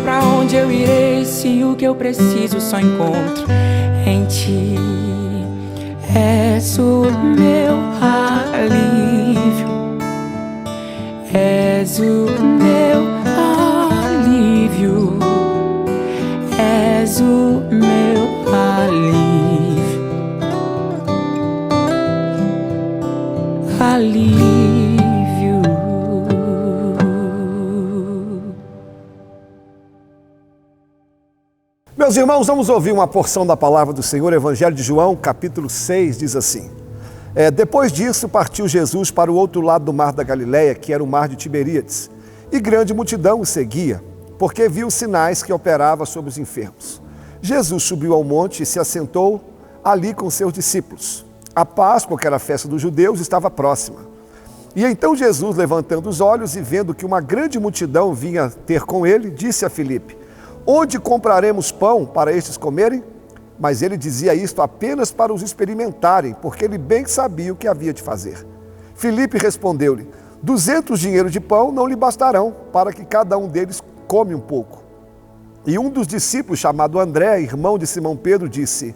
Pra onde eu irei se o que eu preciso só encontro em ti? És o meu alívio, és o meu alívio, és o meu alívio, alívio. Meus irmãos, vamos ouvir uma porção da palavra do Senhor. Evangelho de João, capítulo 6, diz assim: depois disso, partiu Jesus para o outro lado do mar da Galileia, que era o mar de Tiberíades, e grande multidão o seguia, porque viu os sinais que operava sobre os enfermos. Jesus subiu ao monte e se assentou ali com seus discípulos. A Páscoa, que era a festa dos judeus, estava próxima. E então Jesus, levantando os olhos e vendo que uma grande multidão vinha ter com ele, disse a Filipe: onde compraremos pão para estes comerem? Mas ele dizia isto apenas para os experimentarem, porque ele bem sabia o que havia de fazer. Filipe respondeu-lhe: 200 dinheiros de pão não lhe bastarão, para que cada um deles come um pouco. E um dos discípulos, chamado André, irmão de Simão Pedro, disse: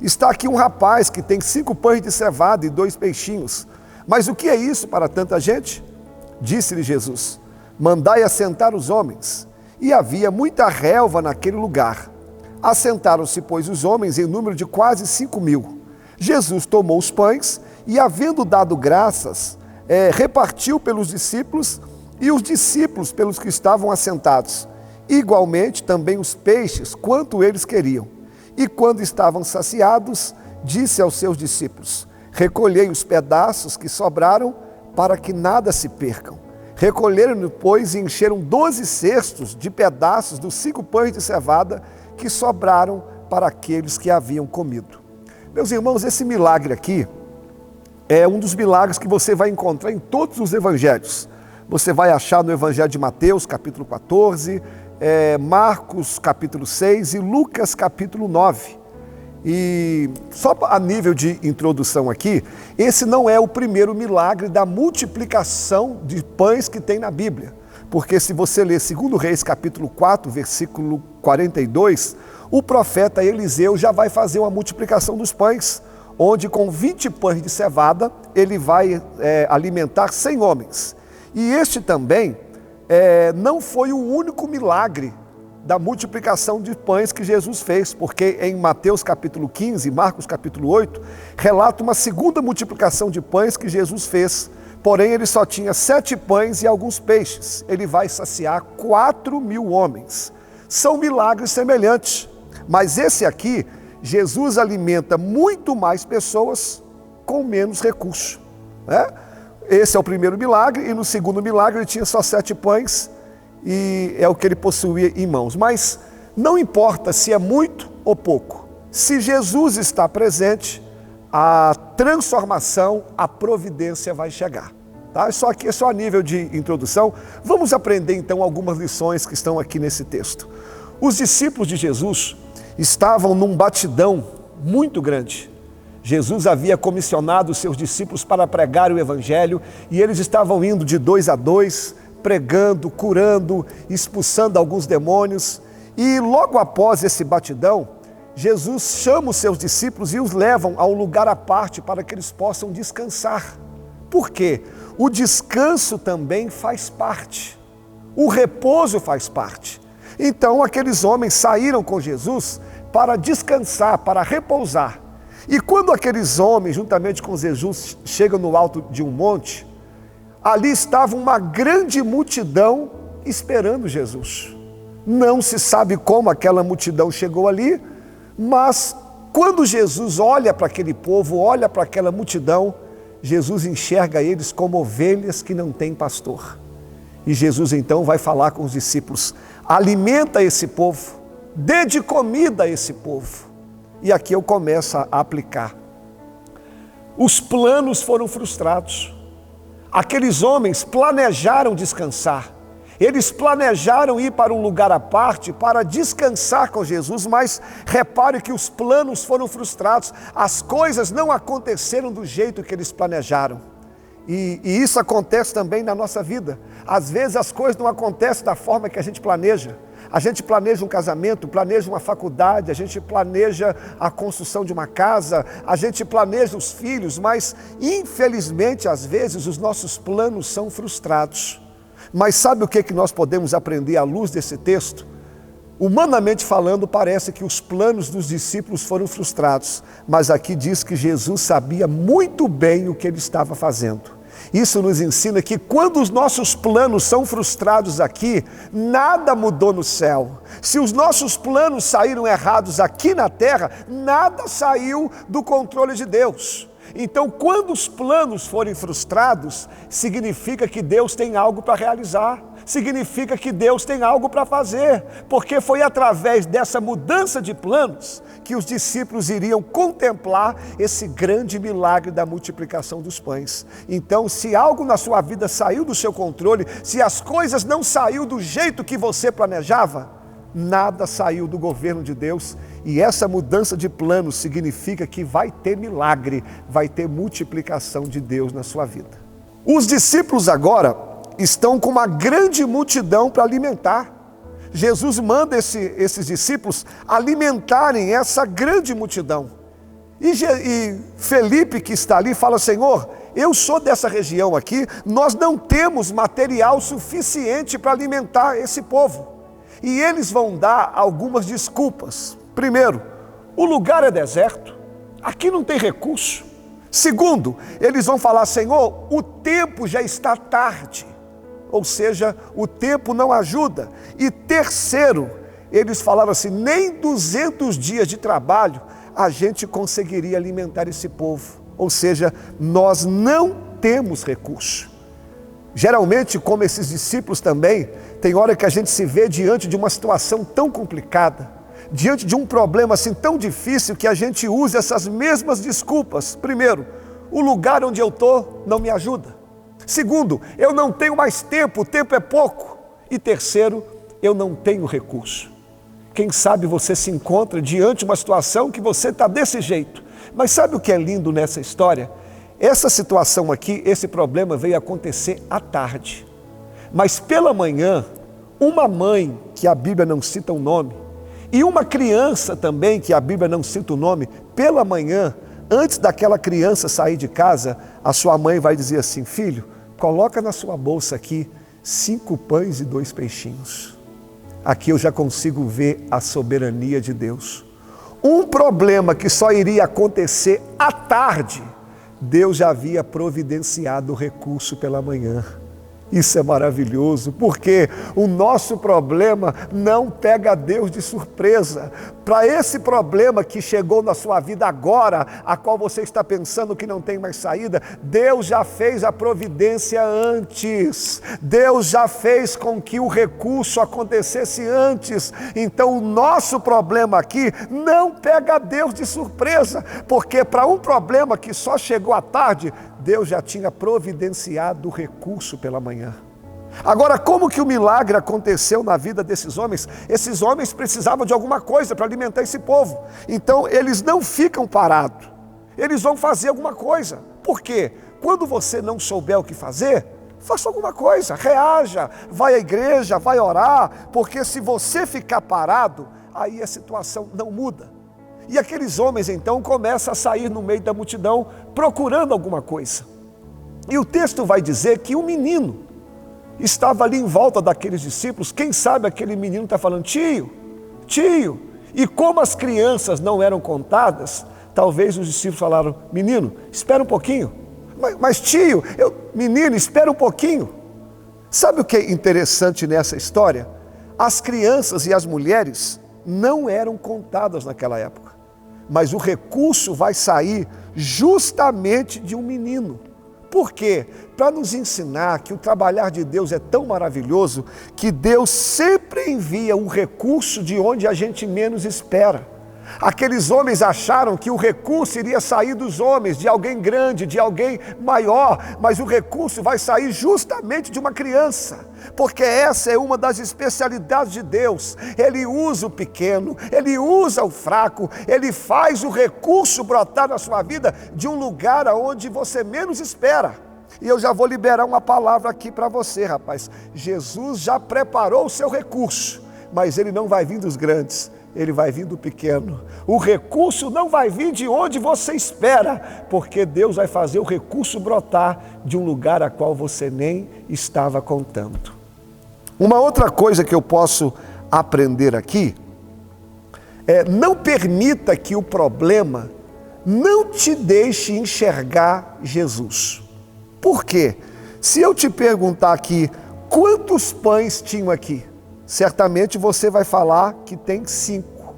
está aqui um rapaz que tem 5 pães de cevada e 2 peixinhos. Mas o que é isso para tanta gente? Disse-lhe Jesus: mandai assentar os homens. E havia muita relva naquele lugar. Assentaram-se, pois, os homens em número de quase 5.000. Jesus tomou os pães e, havendo dado graças, repartiu pelos discípulos e os discípulos pelos que estavam assentados. Igualmente também os peixes, quanto eles queriam. E quando estavam saciados, disse aos seus discípulos: recolhei os pedaços que sobraram, para que nada se percam. Recolheram, pois, e encheram 12 cestos de pedaços dos 5 pães de cevada que sobraram para aqueles que haviam comido. Meus irmãos, esse milagre aqui é um dos milagres que você vai encontrar em todos os evangelhos. Você vai achar no Evangelho de Mateus, capítulo 14, Marcos, capítulo 6 e Lucas, capítulo 9. E só a nível de introdução aqui, esse não é o primeiro milagre da multiplicação de pães que tem na Bíblia. Porque se você ler 2 Reis, capítulo 4, versículo 42, o profeta Eliseu já vai fazer uma multiplicação dos pães, onde com 20 pães de cevada, ele vai alimentar 100 homens. E este também não foi o único milagre da multiplicação de pães que Jesus fez, porque em Mateus capítulo 15, Marcos capítulo 8, relata uma segunda multiplicação de pães que Jesus fez. Porém, ele só tinha 7 pães e alguns peixes. Ele vai saciar 4.000 homens. São milagres semelhantes, mas esse aqui, Jesus alimenta muito mais pessoas com menos recursos, né? Esse é o primeiro milagre, e no segundo milagre ele tinha só 7 pães, e é o que ele possuía em mãos. Mas não importa se é muito ou pouco, se Jesus está presente, a transformação, a providência vai chegar. Tá? Só que é só a nível de introdução. Vamos aprender então algumas lições que estão aqui nesse texto. Os discípulos de Jesus estavam num batidão muito grande. Jesus havia comissionado os seus discípulos para pregar o evangelho, e eles estavam indo de 2 a 2, pregando, curando, expulsando alguns demônios. E logo após esse batidão, Jesus chama os seus discípulos e os levam a um lugar à parte para que eles possam descansar. Por quê? O descanso também faz parte. O repouso faz parte. Então aqueles homens saíram com Jesus para descansar, para repousar. E quando aqueles homens, juntamente com Jesus, chegam no alto de um monte, ali estava uma grande multidão esperando Jesus. Não se sabe como aquela multidão chegou ali, mas quando Jesus olha para aquele povo, olha para aquela multidão, Jesus enxerga eles como ovelhas que não têm pastor. E Jesus então vai falar com os discípulos: alimenta esse povo, dê de comida a esse povo. E aqui eu começo a aplicar. Os planos foram frustrados. Aqueles homens planejaram descansar. Eles planejaram ir para um lugar à parte para descansar com Jesus, mas repare que os planos foram frustrados. As coisas não aconteceram do jeito que eles planejaram. E isso acontece também na nossa vida. Às vezes as coisas não acontecem da forma que a gente planeja. A gente planeja um casamento, planeja uma faculdade, a gente planeja a construção de uma casa, a gente planeja os filhos, mas infelizmente às vezes os nossos planos são frustrados. Mas sabe o que nós podemos aprender à luz desse texto? Humanamente falando, parece que os planos dos discípulos foram frustrados, mas aqui diz que Jesus sabia muito bem o que ele estava fazendo. Isso nos ensina que quando os nossos planos são frustrados aqui, nada mudou no céu. Se os nossos planos saíram errados aqui na terra, nada saiu do controle de Deus. Então, quando os planos forem frustrados, significa que Deus tem algo para realizar, significa que Deus tem algo para fazer, porque foi através dessa mudança de planos que os discípulos iriam contemplar esse grande milagre da multiplicação dos pães. Então, se algo na sua vida saiu do seu controle, se as coisas não saíram do jeito que você planejava, nada saiu do governo de Deus, e essa mudança de plano significa que vai ter milagre, vai ter multiplicação de Deus na sua vida. Os discípulos agora estão com uma grande multidão para alimentar. Jesus manda esses discípulos alimentarem essa grande multidão. E Felipe, que está ali, fala: Senhor, eu sou dessa região aqui, nós não temos material suficiente para alimentar esse povo. E eles vão dar algumas desculpas. Primeiro, o lugar é deserto, aqui não tem recurso. Segundo, eles vão falar: Senhor, o tempo já está tarde. Ou seja, o tempo não ajuda. E terceiro, eles falaram assim: nem 200 dias de trabalho a gente conseguiria alimentar esse povo. Ou seja, nós não temos recurso. Geralmente, como esses discípulos também, tem hora que a gente se vê diante de uma situação tão complicada, diante de um problema assim tão difícil, que a gente usa essas mesmas desculpas. Primeiro, o lugar onde eu estou não me ajuda. Segundo, eu não tenho mais tempo, o tempo é pouco. E terceiro, eu não tenho recurso. Quem sabe você se encontra diante de uma situação que você está desse jeito. Mas sabe o que é lindo nessa história? Essa situação aqui, esse problema veio acontecer à tarde. Mas pela manhã, uma mãe, que a Bíblia não cita o nome, e uma criança também, que a Bíblia não cita o nome, pela manhã, antes daquela criança sair de casa, a sua mãe vai dizer assim: filho, coloca na sua bolsa aqui 5 pães e 2 peixinhos. Aqui eu já consigo ver a soberania de Deus. Um problema que só iria acontecer à tarde, Deus já havia providenciado o recurso pela manhã. Isso é maravilhoso, porque o nosso problema não pega Deus de surpresa. Para esse problema que chegou na sua vida agora, a qual você está pensando que não tem mais saída, Deus já fez a providência antes. Deus já fez com que o recurso acontecesse antes. Então o nosso problema aqui não pega Deus de surpresa, porque para um problema que só chegou à tarde, Deus já tinha providenciado o recurso pela manhã. Agora, como que o milagre aconteceu na vida desses homens? Esses homens precisavam de alguma coisa para alimentar esse povo. Então, eles não ficam parados. Eles vão fazer alguma coisa. Por quê? Quando você não souber o que fazer, faça alguma coisa, reaja, vai à igreja, vai orar, porque se você ficar parado, aí a situação não muda. E aqueles homens então começam a sair no meio da multidão procurando alguma coisa. E o texto vai dizer que um menino estava ali em volta daqueles discípulos. Quem sabe aquele menino está falando: tio. E como as crianças não eram contadas, talvez os discípulos falaram: menino, espera um pouquinho. Mas tio, menino, espera um pouquinho. Sabe o que é interessante nessa história? As crianças e as mulheres não eram contadas naquela época. Mas o recurso vai sair justamente de um menino. Por quê? Para nos ensinar que o trabalhar de Deus é tão maravilhoso, que Deus sempre envia um recurso de onde a gente menos espera. Aqueles homens acharam que o recurso iria sair dos homens, de alguém grande, de alguém maior, mas o recurso vai sair justamente de uma criança, porque essa é uma das especialidades de Deus. Ele usa o pequeno, Ele usa o fraco, Ele faz o recurso brotar na sua vida de um lugar onde você menos espera. E eu já vou liberar uma palavra aqui para você, rapaz. Jesus já preparou o seu recurso, mas ele não vai vir dos grandes, ele vai vir do pequeno. O recurso não vai vir de onde você espera, porque Deus vai fazer o recurso brotar de um lugar a qual você nem estava contando. Uma outra coisa que eu posso aprender aqui é: não permita que o problema não te deixe enxergar Jesus. Por quê? Se eu te perguntar aqui, quantos pães tinham aqui? Certamente você vai falar que tem 5,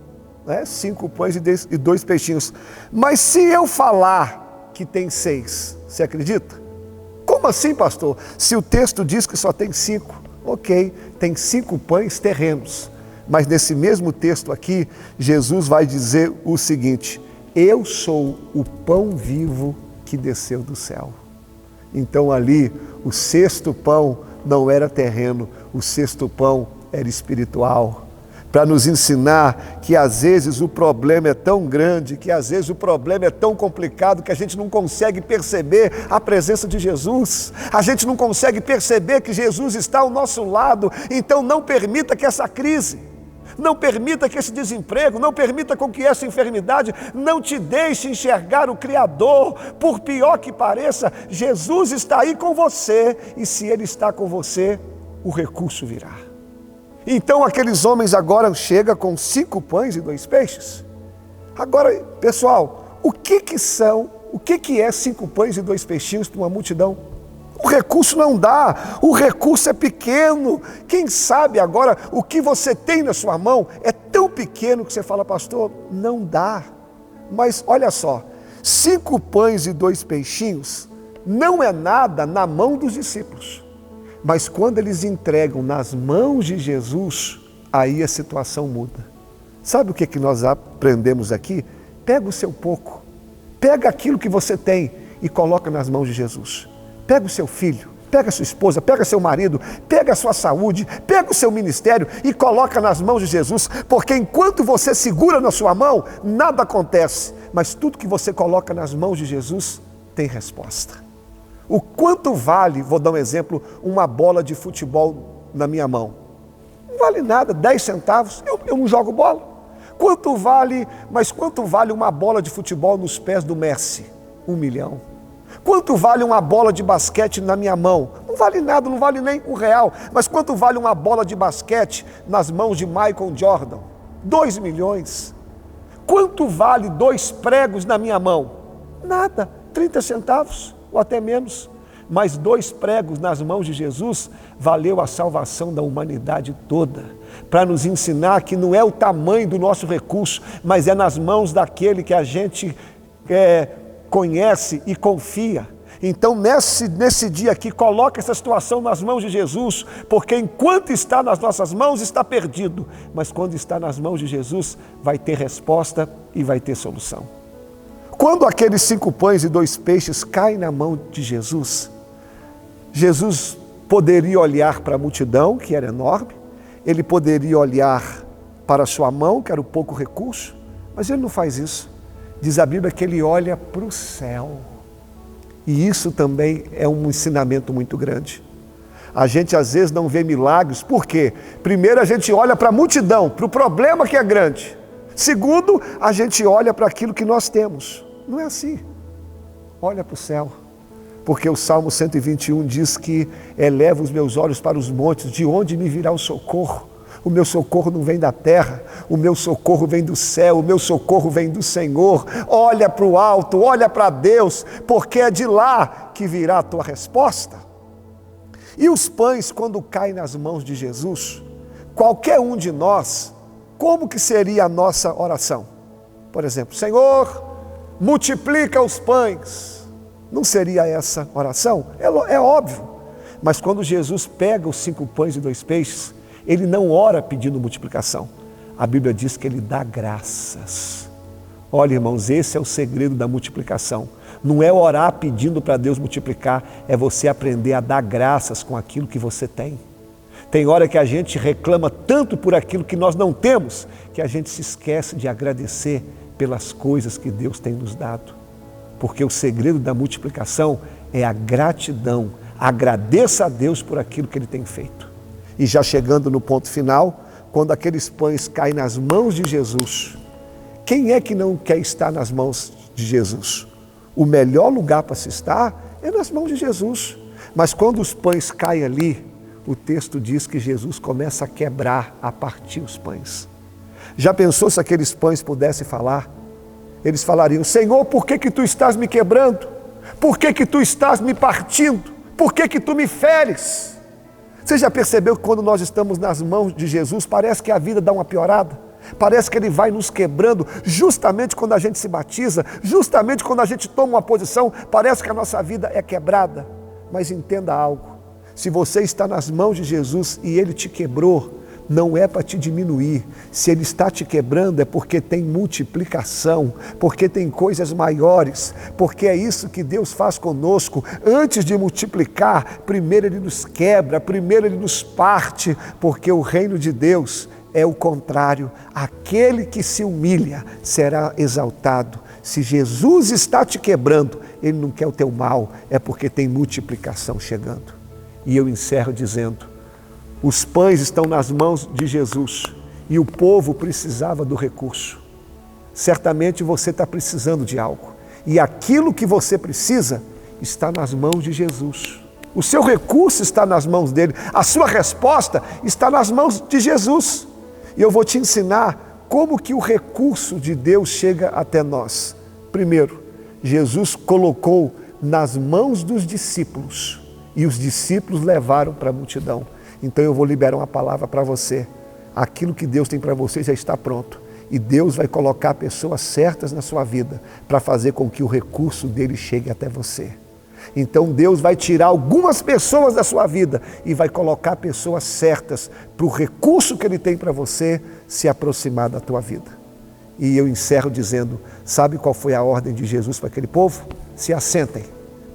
né? 5 pães e 2 peixinhos. Mas se eu falar que tem 6, você acredita? Como assim, pastor? Se o texto diz que só tem 5, ok, tem 5 pães terrenos. Mas nesse mesmo texto aqui, Jesus vai dizer o seguinte: eu sou o pão vivo que desceu do céu. Então ali, o 6º pão não era terreno, o 6º pão era espiritual. para nos ensinar que às vezes o problema é tão grande, que às vezes o problema é tão complicado que a gente não consegue perceber a presença de Jesus, a gente não consegue perceber que Jesus está ao nosso lado. Então não permita que essa crise, não permita que esse desemprego, não permita com que essa enfermidade não te deixe enxergar o Criador. Por pior que pareça, Jesus está aí com você, e se Ele está com você, o recurso virá. Então aqueles homens agora chegam com 5 pães e 2 peixes. Agora, pessoal, o que é 5 pães e 2 peixinhos para uma multidão? O recurso não dá, o recurso é pequeno. Quem sabe agora o que você tem na sua mão é tão pequeno que você fala, pastor, não dá. Mas olha só, 5 pães e 2 peixinhos não é nada na mão dos discípulos. Mas quando eles entregam nas mãos de Jesus, aí a situação muda. Sabe o que nós aprendemos aqui? Pega o seu pouco, pega aquilo que você tem e coloca nas mãos de Jesus. Pega o seu filho, pega a sua esposa, pega seu marido, pega a sua saúde, pega o seu ministério e coloca nas mãos de Jesus, porque enquanto você segura na sua mão, nada acontece, mas tudo que você coloca nas mãos de Jesus tem resposta. O quanto vale, vou dar um exemplo, uma bola de futebol na minha mão? Não vale nada, 10 centavos, eu não jogo bola. Quanto vale uma bola de futebol nos pés do Messi? 1 milhão. Quanto vale uma bola de basquete na minha mão? Não vale nada, não vale nem R$1. Mas quanto vale uma bola de basquete nas mãos de Michael Jordan? 2 milhões. Quanto vale 2 pregos na minha mão? Nada, 30 centavos. Ou até menos, mas 2 pregos nas mãos de Jesus valeu a salvação da humanidade toda, para nos ensinar que não é o tamanho do nosso recurso, mas é nas mãos daquele que a gente conhece e confia. Então nesse dia aqui, coloca essa situação nas mãos de Jesus, porque enquanto está nas nossas mãos está perdido, mas quando está nas mãos de Jesus vai ter resposta e vai ter solução. Quando aqueles 5 pães e 2 peixes caem na mão de Jesus, Jesus poderia olhar para a multidão, que era enorme, ele poderia olhar para a sua mão, que era o pouco recurso, mas ele não faz isso. Diz a Bíblia que ele olha para o céu. E isso também é um ensinamento muito grande. A gente às vezes não vê milagres, por quê? Primeiro a gente olha para a multidão, para o problema que é grande. Segundo, a gente olha para aquilo que nós temos. Não é assim. Olha para o céu. Porque o Salmo 121 diz que eleva os meus olhos para os montes, de onde me virá o socorro? O meu socorro não vem da terra, o meu socorro vem do céu, o meu socorro vem do Senhor. Olha para o alto, olha para Deus, porque é de lá que virá a tua resposta. E os pães, quando caem nas mãos de Jesus, qualquer um de nós, como que seria a nossa oração? Por exemplo, Senhor, multiplica os pães. Não seria essa oração? É óbvio. Mas quando Jesus pega os 5 pães e 2 peixes, ele não ora pedindo multiplicação. A Bíblia diz que ele dá graças. Olha, irmãos, esse é o segredo da multiplicação. Não é orar pedindo para Deus multiplicar, é você aprender a dar graças com aquilo que você tem. Tem hora que a gente reclama tanto por aquilo que nós não temos, que a gente se esquece de agradecer pelas coisas que Deus tem nos dado. Porque o segredo da multiplicação é a gratidão. Agradeça a Deus por aquilo que Ele tem feito. E já chegando no ponto final, quando aqueles pães caem nas mãos de Jesus, quem é que não quer estar nas mãos de Jesus? O melhor lugar para se estar é nas mãos de Jesus. Mas quando os pães caem ali, o texto diz que Jesus começa a quebrar, a partir os pães. Já pensou se aqueles pães pudessem falar? Eles falariam, Senhor, por que tu estás me quebrando? Por que tu estás me partindo? Por que tu me feres? Você já percebeu que quando nós estamos nas mãos de Jesus, parece que a vida dá uma piorada? Parece que Ele vai nos quebrando justamente quando a gente se batiza, justamente quando a gente toma uma posição, parece que a nossa vida é quebrada. Mas entenda algo, se você está nas mãos de Jesus e Ele te quebrou, não é para te diminuir. Se Ele está te quebrando é porque tem multiplicação, porque tem coisas maiores, porque é isso que Deus faz conosco. Antes de multiplicar, primeiro Ele nos quebra, primeiro Ele nos parte, porque o reino de Deus é o contrário. Aquele que se humilha será exaltado. Se Jesus está te quebrando, Ele não quer o teu mal, é porque tem multiplicação chegando. E eu encerro dizendo, os pães estão nas mãos de Jesus e o povo precisava do recurso. Certamente você está precisando de algo. E aquilo que você precisa está nas mãos de Jesus. O seu recurso está nas mãos dele. A sua resposta está nas mãos de Jesus. E eu vou te ensinar como que o recurso de Deus chega até nós. Primeiro, Jesus colocou nas mãos dos discípulos e os discípulos levaram para a multidão. Então eu vou liberar uma palavra para você. Aquilo que Deus tem para você já está pronto. E Deus vai colocar pessoas certas na sua vida para fazer com que o recurso dele chegue até você. Então Deus vai tirar algumas pessoas da sua vida e vai colocar pessoas certas para o recurso que Ele tem para você se aproximar da tua vida. E eu encerro dizendo, sabe qual foi a ordem de Jesus para aquele povo? Se assentem.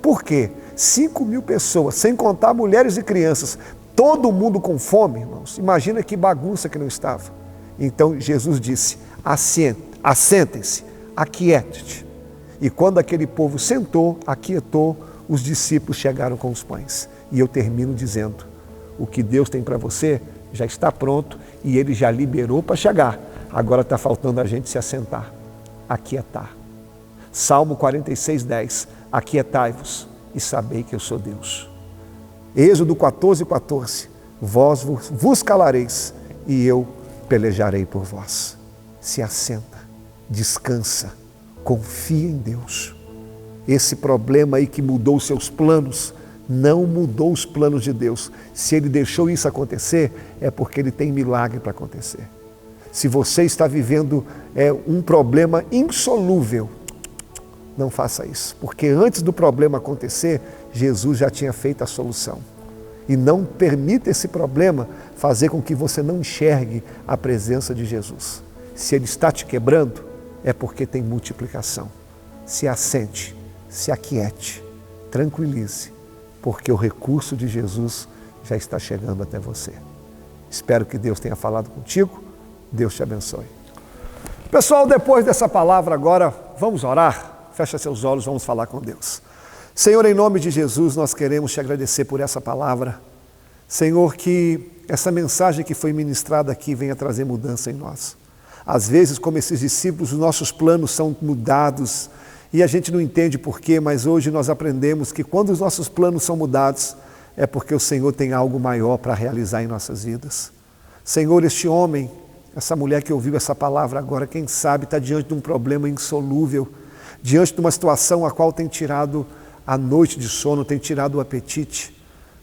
Por quê? 5.000 pessoas, sem contar mulheres e crianças, todo mundo com fome, irmãos. Imagina que bagunça que não estava. Então Jesus disse, assentem-se, aquiete-te. E quando aquele povo sentou, aquietou, os discípulos chegaram com os pães. E eu termino dizendo, o que Deus tem para você já está pronto e Ele já liberou para chegar. Agora está faltando a gente se assentar, aquietar. Salmo 46:10, aquietai-vos e sabei que eu sou Deus. Êxodo 14:14, vós vos calareis e eu pelejarei por vós. Se assenta, descansa, confia em Deus. Esse problema aí que mudou os seus planos, não mudou os planos de Deus. Se Ele deixou isso acontecer, é porque Ele tem milagre para acontecer. Se você está vivendo um problema insolúvel, não faça isso. Porque antes do problema acontecer, Jesus já tinha feito a solução. E não permita esse problema fazer com que você não enxergue a presença de Jesus. Se Ele está te quebrando, é porque tem multiplicação. Se assente, se aquiete, tranquilize, porque o recurso de Jesus já está chegando até você. Espero que Deus tenha falado contigo. Deus te abençoe. Pessoal, depois dessa palavra agora, vamos orar? Fecha seus olhos, vamos falar com Deus. Senhor, em nome de Jesus, nós queremos te agradecer por essa palavra. Senhor, que essa mensagem que foi ministrada aqui venha trazer mudança em nós. Às vezes, como esses discípulos, os nossos planos são mudados e a gente não entende por quê, mas hoje nós aprendemos que quando os nossos planos são mudados, é porque o Senhor tem algo maior para realizar em nossas vidas. Senhor, este homem, essa mulher que ouviu essa palavra agora, quem sabe está diante de um problema insolúvel, diante de uma situação a qual tem tirado a noite de sono, tem tirado o apetite,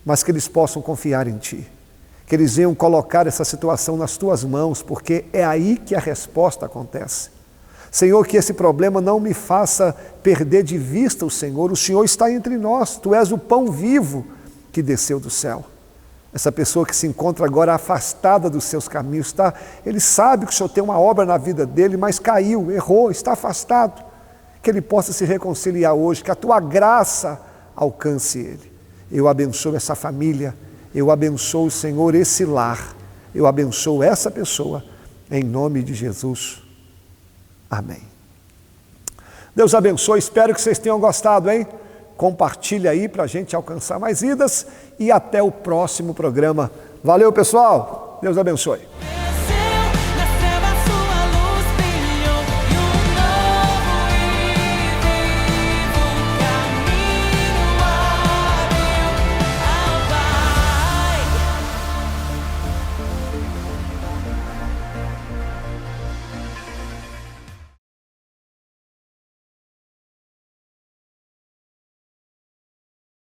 mas que eles possam confiar em Ti. Que eles venham colocar essa situação nas Tuas mãos, porque é aí que a resposta acontece. Senhor, que esse problema não me faça perder de vista o Senhor. O Senhor está entre nós, Tu és o pão vivo que desceu do céu. Essa pessoa que se encontra agora afastada dos seus caminhos, ele sabe que o Senhor tem uma obra na vida dele, mas caiu, errou, está afastado. Que ele possa se reconciliar hoje, que a Tua graça alcance ele. Eu abençoo essa família, eu abençoo, Senhor, esse lar, eu abençoo essa pessoa, em nome de Jesus. Amém. Deus abençoe, espero que vocês tenham gostado, hein? Compartilha aí para a gente alcançar mais vidas e até o próximo programa. Valeu, pessoal. Deus abençoe.